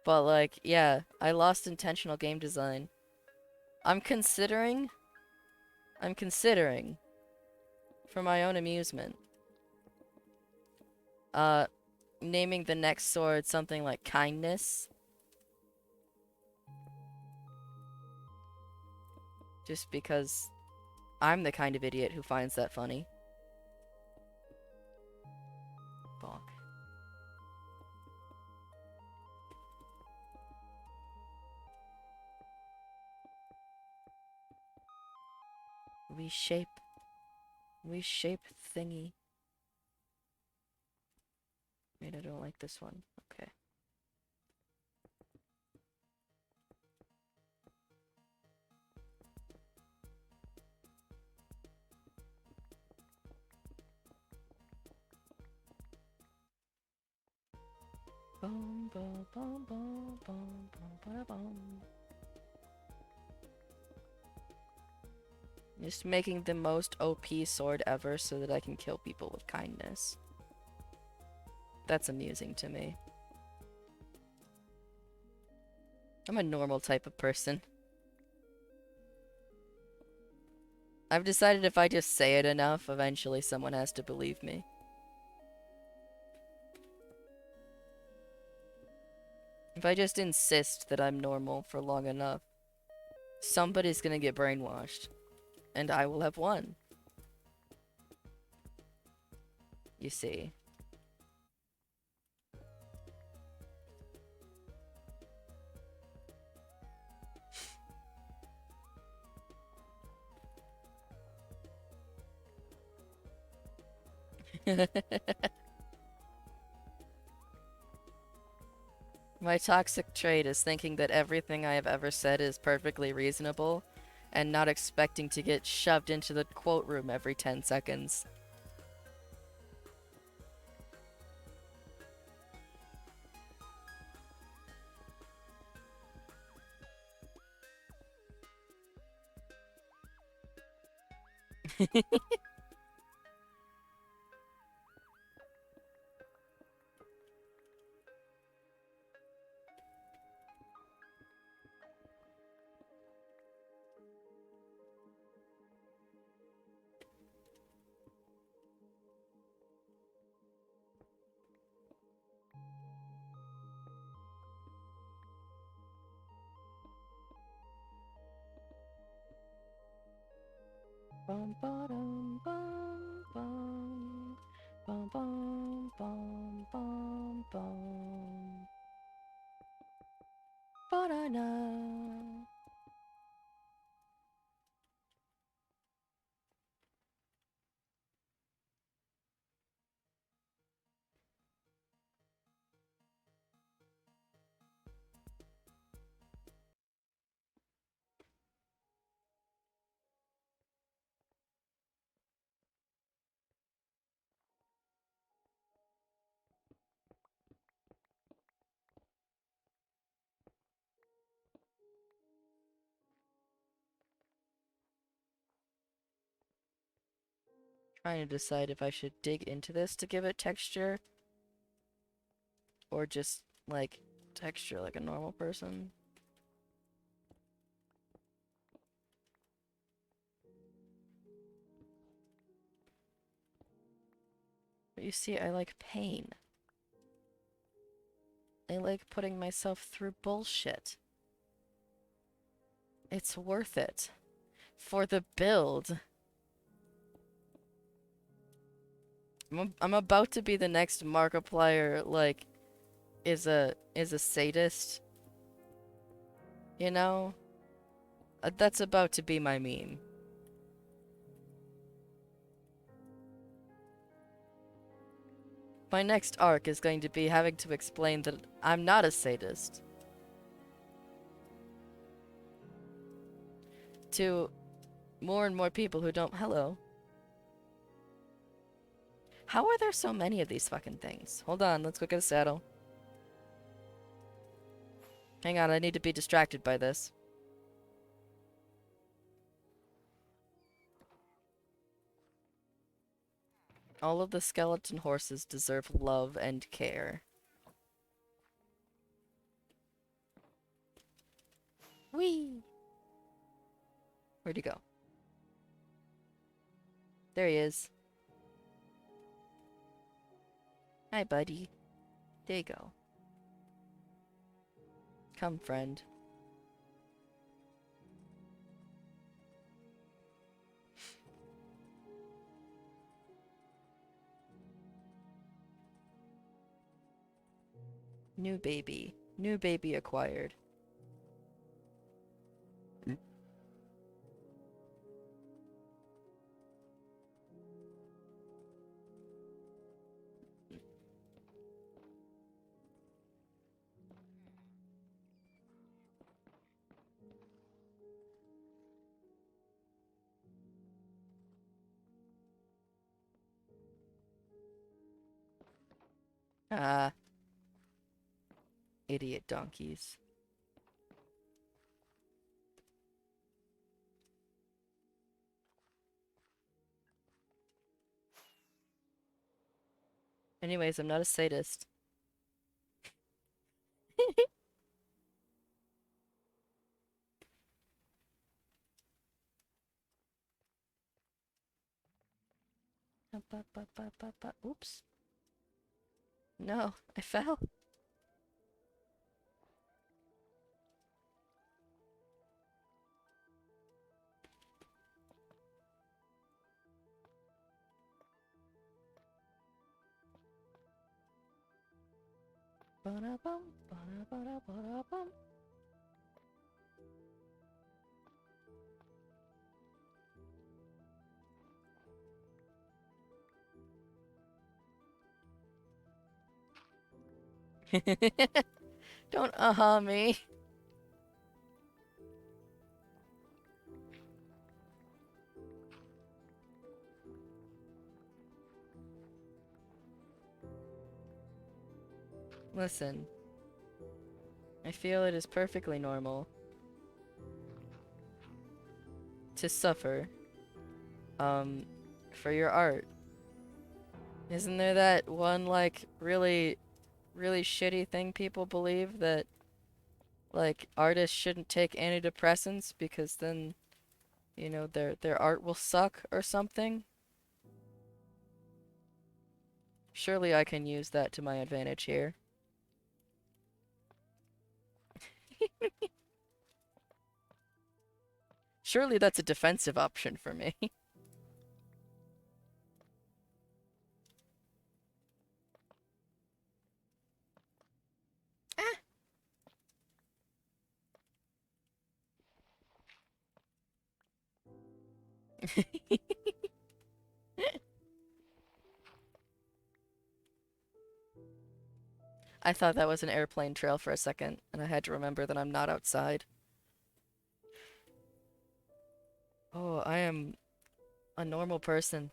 But like, yeah, I lost Intentional Game Design. I'm considering, for my own amusement, naming the next sword something like Kindness. Just because I'm the kind of idiot who finds that funny. Bonk. Reshape thingy. Wait, I don't like this one. Okay. Bum, bum, bum, bum, bum, bum, bum. Just making the most OP sword ever so that I can kill people with kindness. That's amusing to me. I'm a normal type of person. I've decided if I just say it enough, eventually someone has to believe me. If I just insist that I'm normal for long enough, somebody's gonna get brainwashed. And I will have won. You see. My toxic trait is thinking that everything I have ever said is perfectly reasonable, and not expecting to get shoved into the quote room every 10 seconds. Bum ba-dum bum bum. Bum bum bum bum bum. Ba-da-na. Trying to decide if I should dig into this to give it texture or just like texture like a normal person. But you see, I like pain. I like putting myself through bullshit. It's worth it. For the build. I'm about to be the next Markiplier, like, is a sadist. You know? That's about to be my meme. My next arc is going to be having to explain that I'm not a sadist. To more and more people who don't- Hello. How are there so many of these fucking things? Hold on, let's go get a saddle. Hang on, I need to be distracted by this. All of the skeleton horses deserve love and care. Whee! Where'd he go? There he is. Hi, buddy. There you go. Come, friend. New baby. New baby acquired. Ah. Idiot donkeys. Anyways, I'm not a sadist. Oops. No, I fell. Ba-da-bum, ba-da-ba-da-ba-da-bum. Don't me. Listen. I feel it is perfectly normal to suffer, for your art. Isn't there that one, like, really, really shitty thing people believe that, like, artists shouldn't take antidepressants because then, you know, their art will suck or something? Surely I can use that to my advantage here. Surely that's a defensive option for me. I thought that was an airplane trail for a second, and I had to remember that I'm not outside. Oh, I am a normal person.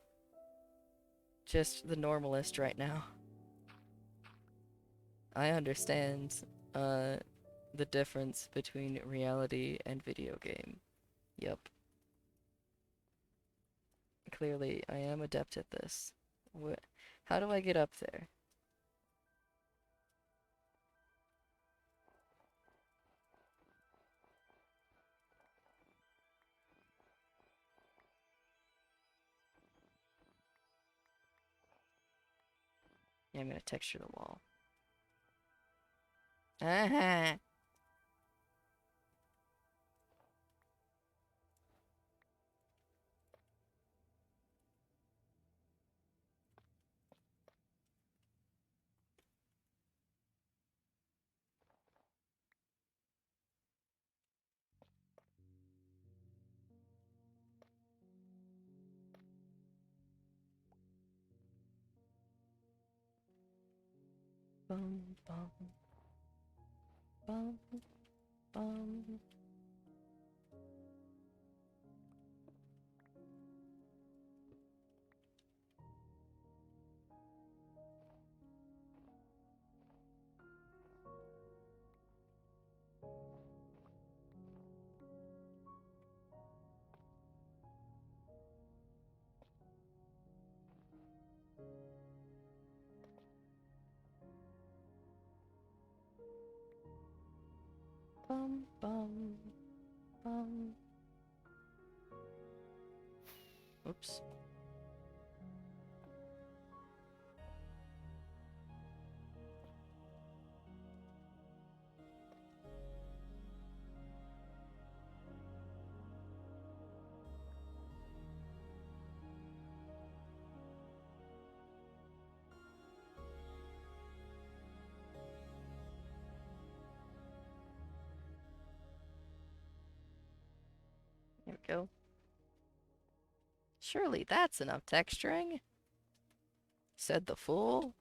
Just the normalist right now. I understand, uh, the difference between reality and video game. Yep. Clearly, I am adept at this. What? How do I get up there? Yeah, I'm gonna texture the wall. Ah! Bum bum bum bum. Bum bum bum. Oops. There we go. Surely that's enough texturing, said the fool.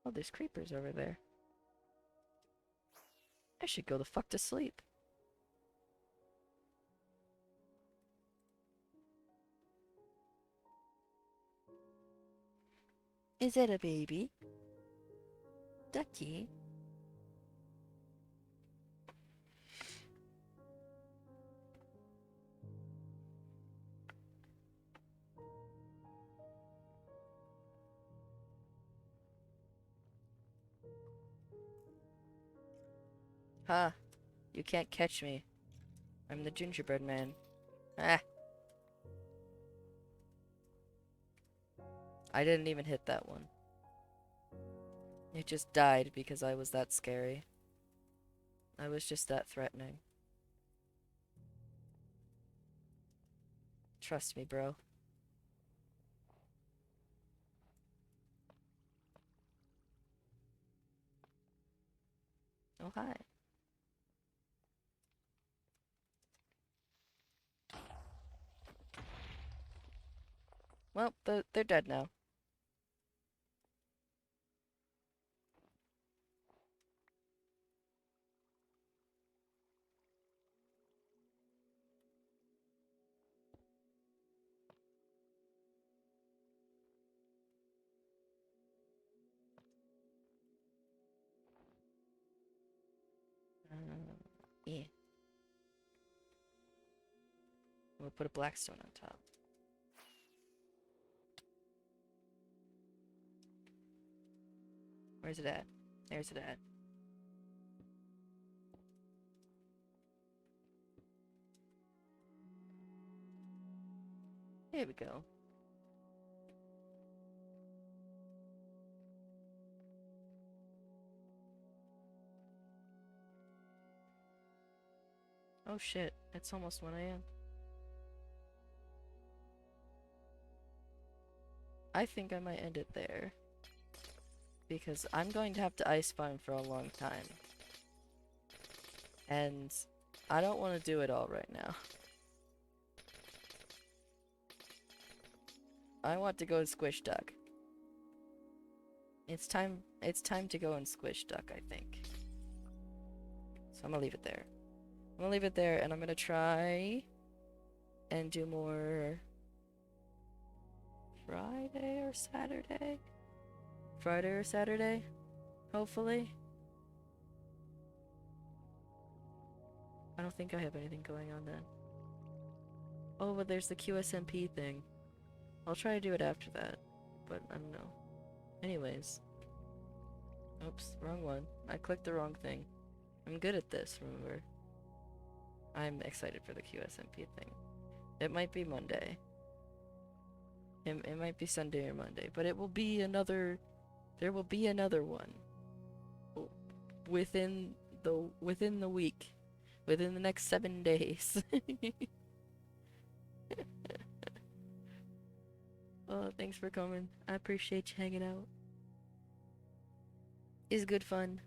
Oh, there's creepers over there. I should go the fuck to sleep. Is it a baby? Ducky? Ha! You can't catch me. I'm the gingerbread man. Ah! I didn't even hit that one. It just died because I was that scary. I was just that threatening. Trust me, bro. Oh, hi. Well, they're dead now. Yeah. We'll put a black stone on top. Where's it at? There's it at. Here we go. Oh shit, it's almost 1 a.m. I think I might end it there. Because I'm going to have to ice farm for a long time. And I don't want to do it all right now. I want to go and squish duck. It's time to go and squish duck, I think. So I'm gonna leave it there. I'm gonna leave it there and I'm gonna try and do more Friday or Saturday? Friday or Saturday, hopefully. I don't think I have anything going on then. Oh, but there's the QSMP thing. I'll try to do it after that, but I don't know. Anyways. Oops, wrong one. I clicked the wrong thing. I'm good at this, remember. I'm excited for the QSMP thing. It might be Monday. It might be Sunday or Monday, but it will be another... There will be another one. Within the week. Within the next 7 days. Oh, thanks for coming. I appreciate you hanging out. It's good fun.